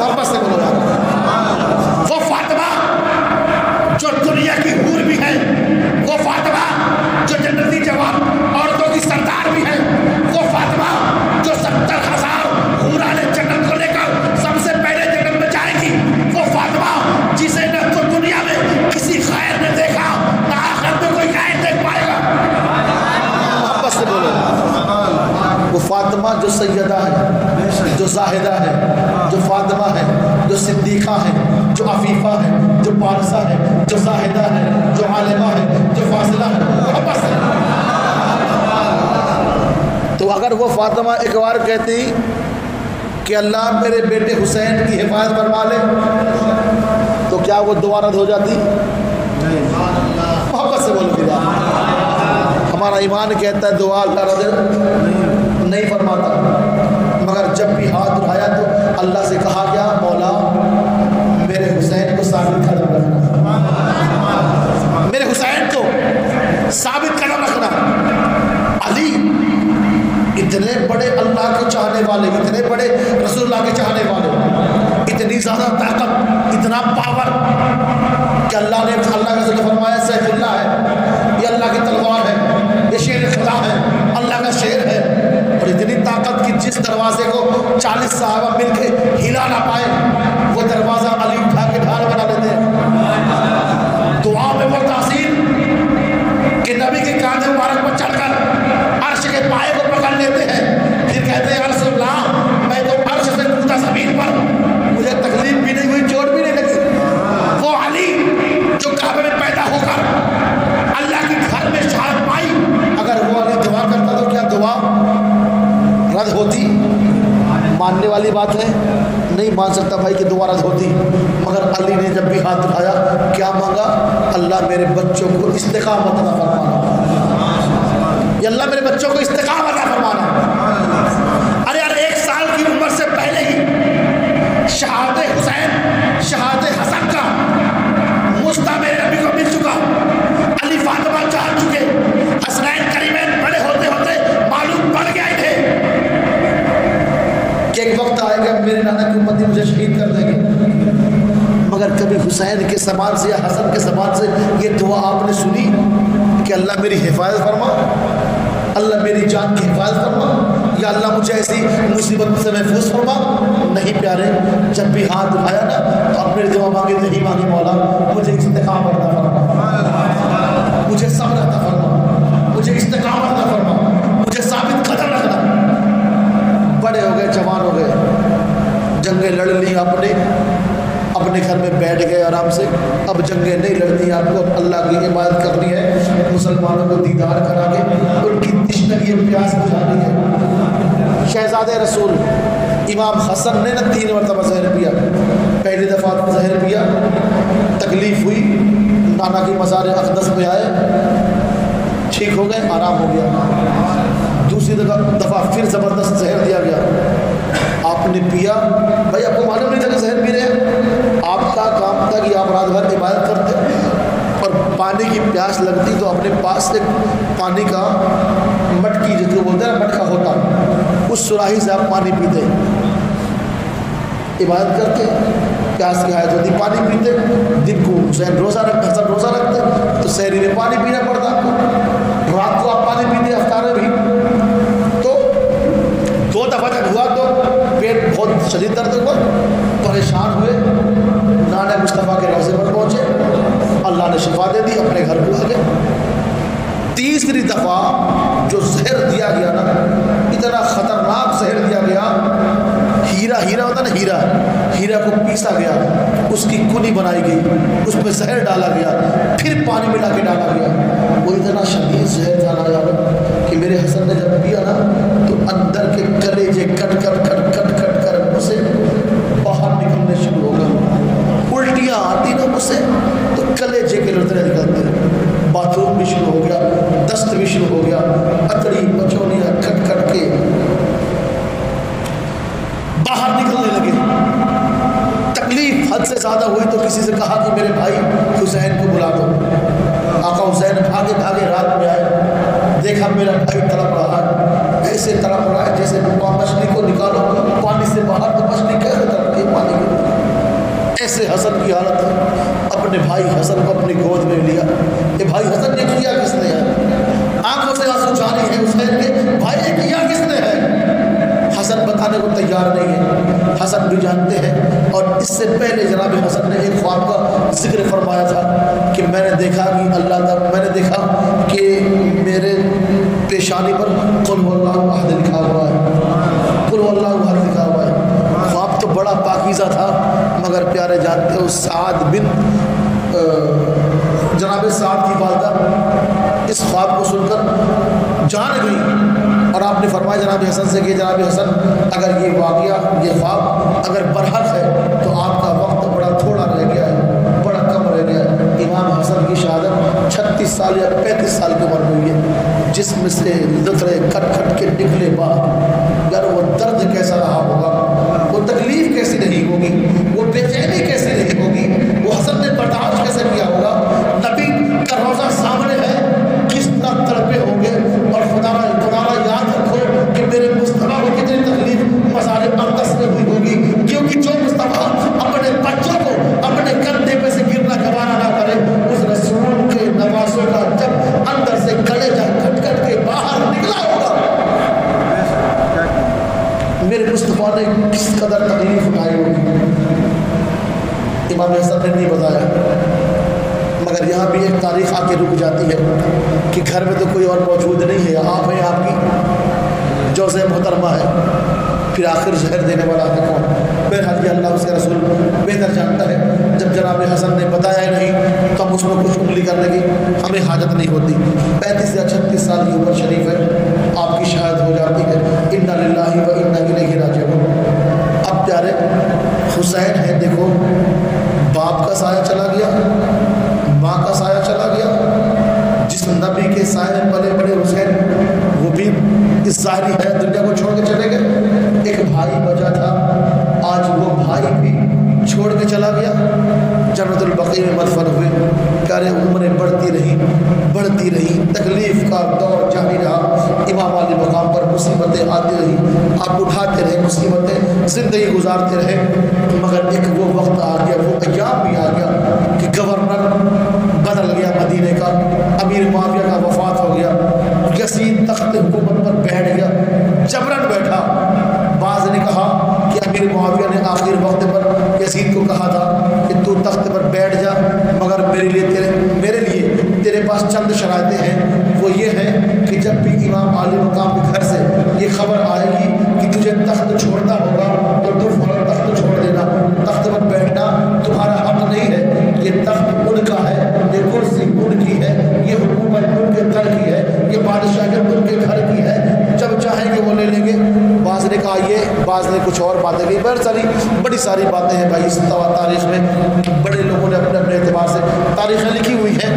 واپس سے بولو یار، وہ فاطمہ جو دنیا کی حور بھی ہے، وہ فاطمہ جو جنتی جواب عورتوں کی سردار بھی ہے، وہ فاطمہ جو 70,000 حوران جنت کو لے کر سب سے پہلے جنت میں جائے گی، وہ فاطمہ جسے نہ تو دنیا میں کسی خیر نے دیکھا نہ آخرت میں کوئی خیر دیکھ پائے گا، واپس سے بولو، وہ فاطمہ جو سیدہ ہے، جو زاہدہ ہے، جو فاطمہ ہے، جو صدیقہ ہے، جو عفیفہ ہے، جو پارسہ ہے، جو زاہدہ ہے، جو عالمہ ہے، جو فاضلہ ہے، واپس سے۔ تو اگر وہ فاطمہ ایک بار کہتی کہ اللہ میرے بیٹے حسین کی حفاظت فرما لے تو کیا وہ دوبارہ ہو جاتی؟ محبت سے بولو خدا، ہمارا ایمان کہتا ہے دعا اللہ رضا نہیں فرماتا، مگر جب بھی ہاتھ اٹھایا تو اللہ سے کہا گیا مولا میرے حسین کو ثابت قدم رکھنا، میرے حسین کو ثابت قدم رکھنا۔ علی اتنے بڑے اللہ کے چاہنے والے، اتنے بڑے رسول اللہ کے چاہنے والے، اتنی زیادہ طاقت، اتنا پاور کہ اللہ نے اللہ کا ذکر فرمایا سیف اللہ ہے، یہ اللہ کی تلوار ہے، یہ شیر خدا ہے، اللہ کا شیر ہے، اور اتنی طاقت کہ جس دروازے کو 40 صحابہ مل کے ہلا نہ پائے وارد ہوتی، مگر علی نے جب بھی ہاتھ اٹھایا کیا مانگا؟ اللہ میرے بچوں کو استقامت عطا فرمانا، یا اللہ میرے بچوں کو استقامت عطا فرمانا۔ ارے یار 1 سال کی عمر سے پہلے ہی شہادت حسین شہادت حسن کا مشتہ میرے نبی کو مل چکا، علی فاطمہ جان چکے، حسنین کریمین بڑے ہوتے ہوتے معلوم پڑ گئے تھے کہ ایک وقت آئے گا میرے نانا کی امتی مجھے شہید کر دیں گے، مگر کبھی حسین کے زبان سے یا حسن کے زبان سے یہ دعا آپ نے سنی کہ اللہ میری حفاظت فرما، اللہ میری جان کی حفاظت فرما، یا اللہ مجھے ایسی مصیبت سے محفوظ فرما؟ نہیں پیارے، جب بھی ہاتھ اٹھایا نا تو اپنے دعا مانگے نہیں مانگے مولا مجھے استقامت عطا فرما، مجھے صبر عطا فرما، مجھے استقامت عطا فرما، مجھے ثابت قدم رکھنا۔ بڑے ہو گئے، جوان ہو گئے، جنگیں لڑ لی آپ نے، اپنے گھر میں بیٹھ گئے آرام سے، اب جنگیں نہیں لڑنی آپ کو، اب اللہ کی عبادت کرنی ہے، مسلمانوں کو دیدار کرا کے ان کی تشنگی پیاس بجھانی ہے۔ شہزادے رسول امام حسن نے نا 3 مرتبہ زہر پیا، پہلی دفعہ زہر پیا، تکلیف ہوئی، نانا کی مزار اقدس پہ آئے، ٹھیک ہو گئے، آرام ہو گیا، دوسری دفعہ پھر زبردست زہر دیا گیا، آپ نے پیا، بھائی آپ کو معلوم نہیں تھا کہ زہر پی رہے ہیں، آپ کا کام تھا کہ آپ رات بھر عبادت کرتے اور پانی کی پیاس لگتی تو اپنے پاس سے پانی کا مٹکی جس کو بولتے ہیں نا مٹکا ہوتا، اس سراہی سے آپ پانی پیتے، عبادت کرتے، پیاس کی حاجت ہوتی پانی پیتے، دن کو حسین روزہ رکھتے، حسن روزہ رکھتے تو سحری میں پانی پینا پڑتا آپ کو، رات کو آپ پانی پیتے افطار میں بھی، تو 2 دفعہ جب ہوا تو پیٹ بہت شدید درد ہوا، پریشان ہوئے، نانا مصطفیٰ کے روضے پر پہنچے، اللہ نے شفا دے دی، اپنے گھر کو آ گئے۔ تیسری دفعہ جو زہر دیا گیا نا، اتنا خطرناک زہر دیا گیا، ہیرا ہوتا نا، ہیرا کو پیسا گیا، اس کی کنی بنائی گئی، اس پہ زہر ڈالا گیا، پھر پانی ملا کے ڈالا گیا، وہ اتنا شدید زہر تھا نا یار کہ میرے حسن نے جب پیا نا تو اندر کے کلیجے کٹ کر اسے باہر نکلنے شروع ہو گئے، الٹیاں آتی نا اسے تو کلیجے کے لڑتے نکلتے، باتھ روم بھی شروع ہو گیا، دست بھی شروع ہو گیا، اکڑی پچولیاں کٹ کے باہر نکلنے لگے، تکلیف حد سے زیادہ ہوئی تو کسی سے کہا کہ میرے بھائی حسین کو بلا دو، آقا حسین بھاگے رات میں آئے، دیکھا میرا بھائی تڑپ رہا ہے، ایسے تڑپ رہا ہے جیسے مچھلی کو نکالو پانی سے باہر تو مچھلی کیسے تڑپتی ہے پانی کے، ایسے حسن کی حالت ہے، اپنے بھائی حسن کو اپنی گود میں لیا، یہ بھائی حسن نے کیا کس نے ہے؟ آنکھوں سے آنسو جاری ہے حسین کے، بھائی یہ کیا کس نے ہے؟ حسن بتانے کو تیار نہیں ہے، حسن بھی جانتے ہیں، اور اس سے پہلے جناب حسن نے ایک خواب کا ذکر فرمایا تھا کہ میں نے دیکھا کہ میرے پیشانی پر قل هو اللہ احد لکھا ہوا ہے، قل هو اللہ احد لکھا ہوا ہے، خواب تو بڑا پاکیزہ تھا، مگر پیارے جانتے ہو سعد بن جناب سعد کی والدہ اس خواب کو سن کر جان گئی، اور آپ نے فرمایا جناب حسن سے کہ جناب حسن اگر یہ واقعہ یہ خواب اگر برحق ہے تو آپ کا وقت بڑا تھوڑا رہ گیا ہے، بڑا کم رہ گیا ہے۔ امام حسن کی شہادت 36 سال یا 35 سال کی عمر میں ہوئی ہے، جس میں سے لطرے کٹ کے نکلے باہر، یار وہ درد کیسا رہا ہوگا، وہ تکلیف کیسی رہی ہوگی، وہ بے چینی کیسی رہی ہوگی، وہ حسن نے برداشت کیسے کیا ہوگا، نبی کا روزہ سامنے ہے، کس طرح تڑپے ہوں گے، اور خدا یاد رکھو کہ میرے مصطفیٰ کو کتنی تکلیف مزار اقدس میں ہوئی ہوگی، کیونکہ جو مصطفیٰ اپنے بچوں کو اپنے کندھے پہ سے گرنا گوارا نہ کرے، اس رسول کے نوازوں کا جب اندر سے کلیجہ کٹ کے باہر نکلا ہوگا، میرے مصطفیٰ نے کس قدر تکلیف اٹھائی ہوگی، امام حسن نے نہیں بتایا، مگر یہاں بھی ایک تاریخ آ کے رک جاتی ہے کہ گھر میں تو کوئی اور موجود نہیں ہے، آپ ہیں، آپ کی جوز محترمہ ہے، پھر آخر زہر دینے والا ہے کون؟ بہرحال یہ اللہ اس کے رسول بہتر جانتا ہے۔ جب جناب حسن نے بتایا نہیں تو ہم اس میں کچھ انگلی کرنے کی ہمیں حاجت نہیں ہوتی۔ 35 یا 36 سال کی عمر شریف ہے، آپ کی شہادت ہو جاتی ہے، انا للہ و انا الیہ راجعون۔ اب پیارے حسین ہے، دیکھو کا سایہ چلا گیا، ماں کا سایہ چلا گیا، جس نبی کے سائے میں پلے بڑے حسین وہ بھی اس ظاہری حیات دنیا کو چھوڑ کے چلے گئے۔ ایک بھائی بچا تھا، آج وہ بھائی بھی چھوڑ کے چلا گیا، جنت البقیع میں مدفن ہوئے۔ پیارے عمریں بڑھتی رہی، تکلیف کا دور جاری رہا، امام علی مقام پر مصیبتیں آتی رہی، آپ اٹھاتے رہے مصیبتیں، زندگی گزارتے رہے، مگر ایک وہ وقت آ گیا، وہ ایام بھی آ گیا کہ گورنر بدل گیا مدینے کا، امیر معاویہ کا وفات ہو گیا، یزید تخت حکومت پر بیٹھ گیا، جبرن بیٹھا۔ بعض نے کہا کہ امیر معاویہ نے آخر وقت پر یزید کو کہا تھا کہ تو تخت پر بیٹھ جا، مگر میرے لیے تیرے پاس چند شرائطیں ہیں، وہ یہ ہے کہ جب بھی امام عالی مقام کے گھر سے یہ خبر آئے گی کہ تجھے تخت چھوڑنا ہوگا تو تو فوراً تخت چھوڑ دینا، تخت پر بیٹھنا تمہارا حق نہیں ہے، یہ تخت ان کا ہے، یہ کرسی ان کی ہے، یہ حکومت ان کے گھر کی ہے، یہ بادشاہیت ان کے گھر کی ہے، جب چاہیں گے وہ لے لیں گے۔ بعض نے کہا یہ، بعض نے کچھ اور باتیں کی، بڑی ساری باتیں ہیں بھائی اس تاریخ میں، بڑے لوگوں نے اپنے اپنے اعتبار سے تاریخیں لکھی ہوئی ہیں۔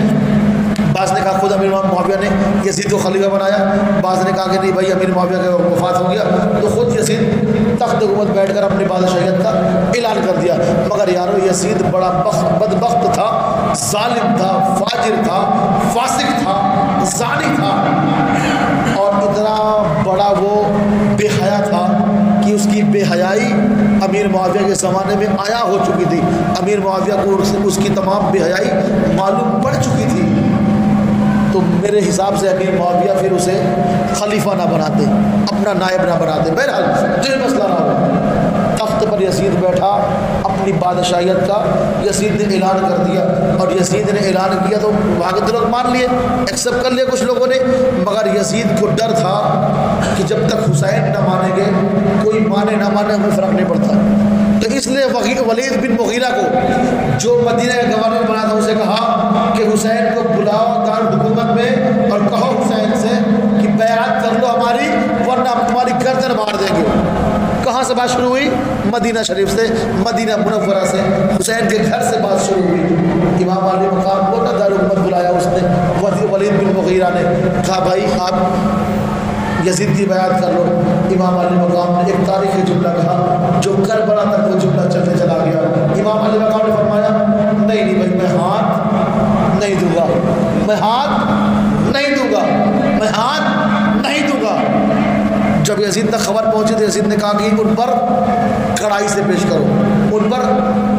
بعض نے کہا خود امیر معاویہ نے یزید کو خلیفہ بنایا، بعض نے کہا کہ نہیں بھائی امیر معاویہ کا وفات ہو گیا تو خود یزید تخت حکومت بیٹھ کر اپنی بادشاہیت کا اعلان کر دیا۔ مگر یارو یزید بڑا بدبخت تھا، ظالم تھا، فاجر تھا، فاسق تھا، زانی تھا، اور اتنا بڑا وہ بے حیا تھا کہ اس کی بے حیائی امیر معاویہ کے زمانے میں آیا ہو چکی تھی، امیر معاویہ کو اس کی تمام بے حیائی معلوم پڑ چکی تھی، تو میرے حساب سے امیر معاویہ پھر اسے خلیفہ نہ بناتے، اپنا نائب نہ بناتے۔ بہرحال جو مسئلہ نہ ہو، تخت پر یزید بیٹھا، اپنی بادشاہیت کا یزید نے اعلان کر دیا، اور یزید نے اعلان کیا تو وہاں کے لوگ مان لیے، ایکسیپٹ کر لیے کچھ لوگوں نے، مگر یزید کو ڈر تھا کہ جب تک حسین نہ مانیں گے، کوئی مانے نہ مانے ہمیں فرق نہیں پڑتا، تو اس لیے ولید بن مغیرہ کو جو مدینہ کا گورنر بنا تھا اسے کہا کہ حسین کو بلاؤ دار حکومت میں اور کہو حسین سے کہ بیعت کر لو ہماری ورنہ ہم تمہاری گردن مار دیں گے۔ کہاں سے بات شروع ہوئی؟ مدینہ شریف سے، مدینہ منورہ سے، حسین کے گھر سے بات شروع ہوئی۔ امام علی مقام کو نہ دار حکومت بلایا اس نے، ولید بن مغیرہ نے کہا بھائی آپ یزید کی بیعت کر لو۔ امام علی مقام نے ایک تاریخی جملہ کہا جو کربلا تک وہ جملہ چلتے چلا گیا۔ امام علی مقام نے فرمایا نہیں بھائی میں ہاتھ نہیں دوں گا، میں ہاتھ نہیں دوں گا، میں ہاتھ نہیں دوں گا۔ جب یزید تک خبر پہنچی تو یزید نے کہا کہ ان پر کڑائی سے پیش کرو، ان پر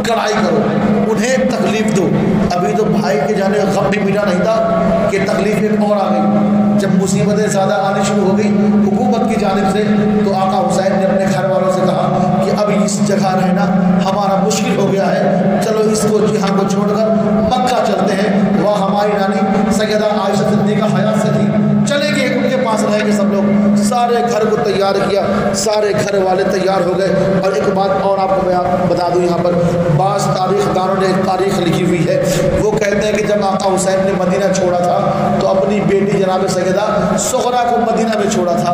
کڑائی کرو، انہیں تکلیف دو۔ ابھی تو بھائی کے جانے کا غم بھی مٹا نہیں تھا کہ تکلیف ایک اور آ گئی۔ جب مصیبتیں زیادہ آنی شروع ہو گئی حکومت کی جانب سے تو آقا حسین نے اپنے گھر والوں سے کہا کہ اب اس جگہ رہنا ہمارا مشکل ہو گیا ہے، چلو اس کو یہاں کو چھوڑ کر مکہ چلتے ہیں، وہاں ہماری رانی سیدہ عائشہ صدیقہ حیات سے تھی، چلے گئے ان کے پاس رہ کے سب لوگ، سارے گھر کو تیار کیا، سارے گھر والے تیار ہو گئے۔ اور ایک بات اور آپ کو میں بتا دوں، یہاں پر بعض تاریخ دانوں نے ایک تاریخ لکھی ہوئی ہے، وہ کہتے ہیں کہ جب آقا حسین نے مدینہ چھوڑا تھا تو اپنی بیٹی جناب سیدہ سغرا کو مدینہ میں چھوڑا تھا۔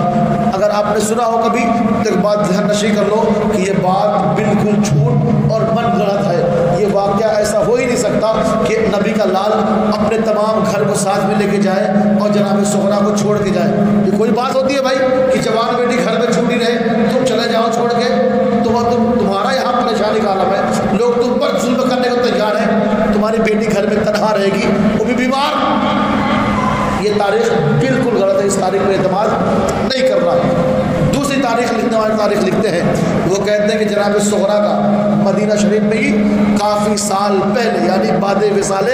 اگر آپ نے سنا ہو کبھی تو ایک بات ذہن نشی کر لو کہ یہ بات بالکل جھوٹ اور من گڑت ہے، یہ واقعہ ایسا ہو ہی نہیں سکتا کہ نبی کا لال اپنے تمام گھر کو ساتھ میں لے کے جائے اور جناب سغرا کو چھوڑ کے جائے۔ یہ کوئی بات ہوتی ہے بھائی کہ جوان بیٹی گھر میں چھوٹی رہے، تم چلے جاؤ چھوڑ کے، تمہارا یہاں پریشانی کا عالم ہے، لوگ تم پر ظلم کرنے کو تیار ہیں، تمہاری بیٹی گھر میں تنہا رہے گی، وہ بھی بیمار۔ یہ تاریخ بالکل غلط ہے، اس تاریخ میں اعتماد نہیں کرنا۔ دوسری تاریخ لکھنے والے تاریخ لکھتے ہیں، وہ کہتے ہیں کہ جناب سغرا کا مدینہ شریف میں ہی کافی سال پہلے یعنی بعد وصال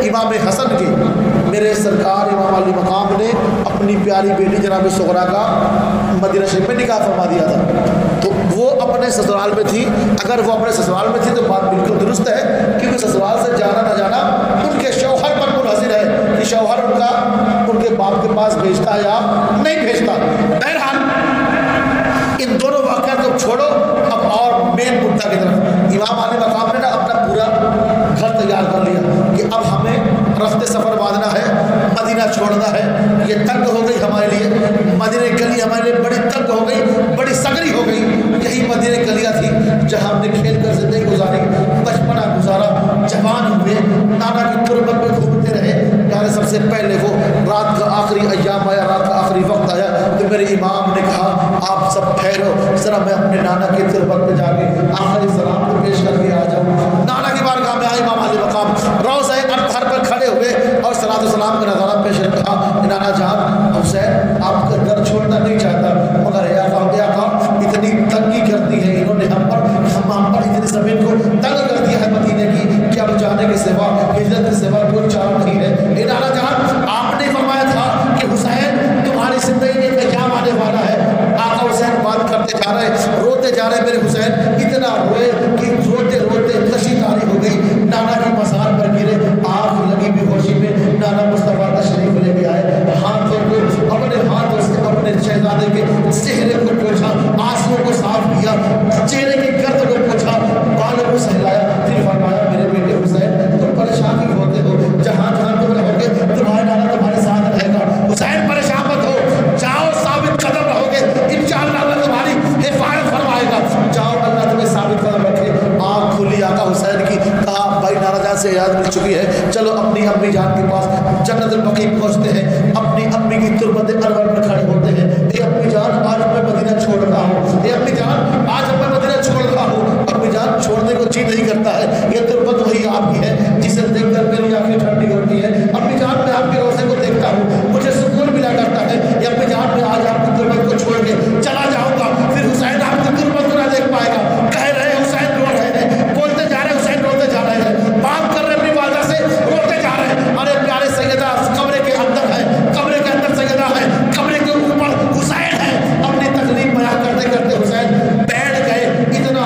امام حسن کے میرے سرکار امام علی مقام نے اپنی پیاری بیٹی جناب سغرا کا مدینہ شریف میں نکاح فرما دیا تھا، تو وہ اپنے سسرال میں تھی۔ اگر وہ اپنے سسرال میں تھی تو بات بالکل درست ہے، کیونکہ سسرال سے جانا نہ جانا ان کے شوہر پر منحصر ہے کہ شوہر ان کا ان کے باپ کے پاس بھیجتا ہے یا نہیں بھیجتا۔ بہرحال ان دونوں واقعات کو چھوڑو، اب اور مین مدعا کی طرف امام علی مقام نے نا اپنا پورا گھر تیار کر لیا کہ اب ہمیں رفت سفر باندھنا ہے، مدینہ چھوڑنا ہے، یہ تنگ ہو گئی ہمارے لیے، مدینہ گلی ہمارے لیے بڑی تنگ ہو گئی، بڑی سگری ہو گئی۔ یہی مدینہ گلیاں تھی جہاں ہم نے کھیل کر زندگی گزاری، بچپنا گزارا، جوان سے پہلے وہ رات کا آخری ایام آیا، رات کا آخری وقت آیا، تو میرے امام نے کہا آپ سب ٹھہرو، ذرا میں اپنے نانا کی تربت پہ جا کے آخری سلام کو پیش کر کے آ جاؤں۔ نانا کی بارگاہ میں آئے امام علی مقام، روضہ اطہر پر کھڑے ہوئے اور صلاۃ و سلام کا نظارہ پیش رکھا۔ نانا جان حسین آپ کا گھر چھوڑنا نہیں چاہتا، مگر یا آقا اتنی تنگی کرتی ہے انہوں نے ہم پر اتنی زمین کو تنگ کر دیا ہے مدینے کی کہ اب جانے کے سوا، ہجرت کے سوا کوئی چارہ نہیں ہے۔ نانا جان آپ نے فرمایا تھا کہ حسین تمہاری زندگی میں ایک ایام آنے والا ہے۔ آقا حسین بات کرتے جا رہے، روتے جا رہے، میرے حسین اتنا روئے کہ روتے روتے کشی تاری ہو گئی، نانا کی مزار پر گرے، آنکھ لگی بے ہوشی میں نانا مصطفیٰ تشریف لے کے آئے، ہاتھوں کو اپنے ہاتھوں سے اپنے شہزادے کے چہرے کو پوچھا، آنسوؤں کو صاف کیا، چہرے کی گرد کو پوچھا، بالوں کو سہلایا، پھر فرمایا میرے بیٹے حسین تم پریشان کیوں ہوتے ہو؟ جہاں جہاں تم رہو گے تمہارا نانا تمہارے ساتھ رہے گا۔ حسین پریشان مت ہو، جاؤ ثابت قدم رہو گے، انشاءاللہ اللہ تمہاری حفاظت فرمائے گا، جاؤ اللہ تمہیں ثابت قدم رکھے۔ آنکھ کھلی آقا حسین کی، کہا بھائی نانا جان سے یاد مل چکی ہے، چلو اپنی امی جان کے پاس جنت البقیع پہنچتے ہیں، اپنی امی کی تربت انور پر کھڑے ہوتے ہیں۔ اے امی جان آج میں مدینہ چھوڑ رہا ہوں، اے امی جان آج میں مدینہ چھوڑ رہا ہوں۔ امی جان چھوڑنے کو جی نہیں کرتا ہے، یہ تربت وہی آپ کی ہے جسے دیکھ کر میری آنکھیں ٹھنڈی ہوتی ہے۔ امی جان میں آپ کے روزے کو دیکھتا ہوں مجھے سکون ملا کرتا ہے، یہ امی جان میں آج آپ کی تربت کو چھوڑ کے چلا جاؤں گا، پھر حسین آپ کی تربت کو نہ دیکھ پائے گا۔ کہہ رہے ہیں حسین رو رہے ہیں، بولتے جا رہے ہیں حسین روتے جا رہے ہیں، بات کر رہے اپنی والدہ سے روتے جا رہے ہیں۔ ارے پیارے سیدہ کمرے کے اندر ہے، کمرے کے اندر سیدہ ہے، کمرے کے اوپر حسین ہے، اپنی تکلیف بیان کرتے کرتے حسین بیٹھ گئے، اتنا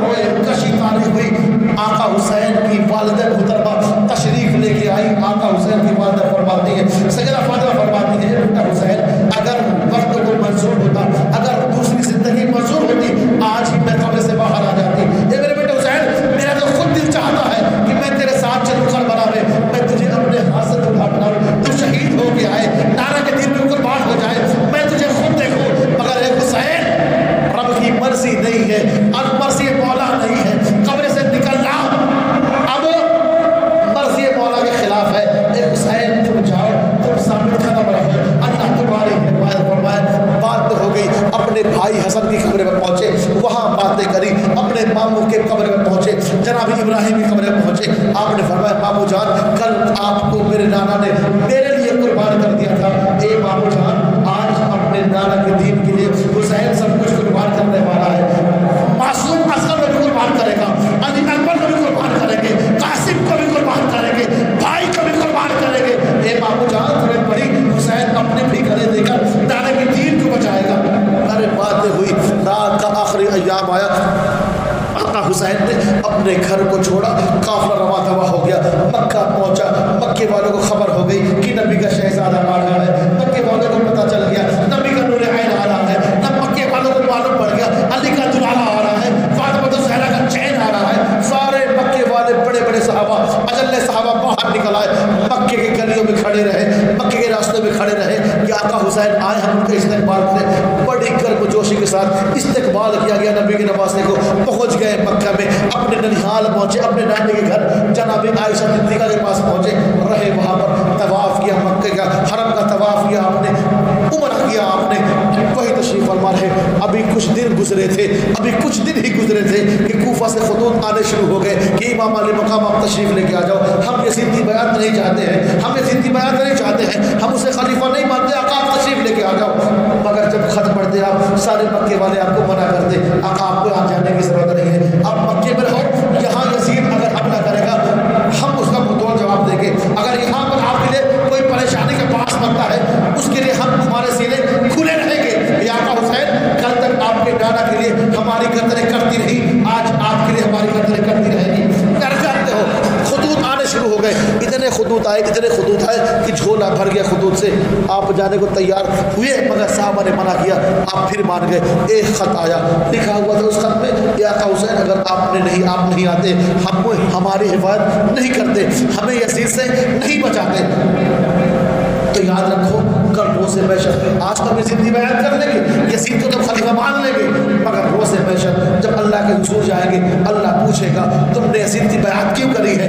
روئے کشی تاری ہوئی۔ آقا حسین کی والدہ محترمہ تشریف لے کے آئی، آقا حسین کی والدہ فرماتی ہے، سیدہ فاطمہ فرماتی ہے بیٹا حسین اگر وقت کو منظور ہوتا، اگر دوسری زندگی منظور ہوتی آج ہی میں کمرے سے باہر آ جاتی۔ یہ میرے بیٹے حسین میرا تو خود دل چاہتا ہے کہ میں تیرے ساتھ چلوں کربلا میں، میں تجھے اپنے ہاتھ سے اٹھا بناؤں، تو شہید ہو کے آئے، نانا کے دین میں قربان ہو جائے، میں تجھے خود دیکھوں، مگر اے حسین رب کی مرضی نہیں ہے اور مرضی مولا نہیں ہے، قبر سے نکلنا اب مرضی مولا کے خلاف ہے۔ اے حسین تم جاؤ، تم ثابت قدم رہو، اللہ تمہاری حفاظت فرمائے۔ بات ہو گئی، اپنے بھائی حسن کی قبر میں پہنچے، وہاں باتیں کری، اپنے ماموں کے قبر میں پہنچے، جناب ابراہیم کی قبر میں پہنچے۔ آپ نے فرمایا ماموں جان کل آپ کو میرے نانا نے میرے لیے قربان کر دیا تھا، اے ماموں جان آج اپنے نانا کے دین کے لیے حسین سب کچھ قربان کرنے والا ہے، معصوم اصغر کو بھی قربان کرے گا، علی اکبر کو بھی قربان کریں گے، قاسم کو بھی قربان کریں گے، بھائی کو بھی قربان کریں گے۔ اے ماموں جان تمہیں بڑی حسین اپنے بھی گلے دے کر نانا کے دین کو بچائے گا۔ ارے باتیں ہوئی، رات کا آخری ایام آیا، آقا حسین نے اپنے گھر کو چھوڑا، قافلہ رواں دوا ہو گیا، مکہ پہنچا، مکے والوں کو خبر ہو گئی کہ نبی کا شہزادہ آ رہا ہے، مکے والوں کو پتہ چل گیا نبی کا نور عین آ رہا ہے، تب مکے والوں کو معلوم پڑ گیا علی کا دلہا آ رہا ہے، فاطمہ الزہرا کا چین آ رہا ہے۔ سارے مکے والے بڑے بڑے صحابہ اجل صحابہ باہر نکل آئے، مکے کے گلیوں میں کھڑے رہے، مکے کے راستوں میں کھڑے رہے کہ آقا حسین آئے ہم ان کے استقبال کریں۔ بڑی گرم جوشی کے ساتھ استقبال کیا گیا، نبی کے نواسے کو پہنچ گئے مکہ میں، اپنے ننیحال پہنچے، اپنے نانی کے گھر جناب عائشہ صدیقہ کے پاس پہنچے، رہے وہاں پر طواف کیا، مکے کا حرم کا طواف کیا آپ نے، عمرہ کیا آپ نے، وہی تشریف فرما رہے۔ ابھی کچھ دن گزرے تھے، ابھی کچھ دن ہی گزرے تھے کہ کوفہ سے خطوط آنے شروع ہو گئے کہ امام علی مقام آپ تشریف لے کے آ جاؤ، ہم یزید کی بیعت نہیں چاہتے ہیں، ہم یزید کی بیعت نہیں چاہتے ہیں، ہم اسے خلیفہ نہیں مانتے، آقا آپ تشریف لے کے آ جاؤ۔ مگر جب خط پڑھتے آپ سارے مکے والے آپ کو منع کرتے، آقا آپ کو آ جانے کی ضرورت نہیں ہے، آپ مکے میں رہو، یہاں یزید اگر حملہ کرے گا ہم اس کا مدعو جواب دیں گے، اگر یہاں پر آپ کے لیے کوئی پریشانی کا باعث بنتا ہے اس کے لیے ہم تمہارے سینے کھلے رہیں گے۔ یا آقا حسین کل تک آپ کے نانا کے لیے ہماری گردنیں کرتی رہی، آج آپ کے لیے ہماری گردنیں کرتی رہیں گی۔ کر جانتے ہو خطوط آنے شروع ہو گئے، اتنے خطوط آئے کہ جھولا بھر گیا خطوط سے، آپ جانے کو تیار ہوئے مگر صحابہ نے منع کیا، آپ پھر مان گئے۔ ایک خط آیا، لکھا ہوا تھا اس خط میں یا آقا حسین اگر آپ نہیں آتے، ہم ہماری حفاظت نہیں کرتے، ہمیں یزید سے نہیں بچاتے، تو یاد رکھو کل روز محشر، آج تو ہم یزید کی بیعت کر لیں گے، یزید کو تو خلیفہ مان لیں گے، مگر روز محشر جب اللہ کے حضور جائیں گے اللہ پوچھے گا تم نے یزید کی بیعت کیوں کری ہے؟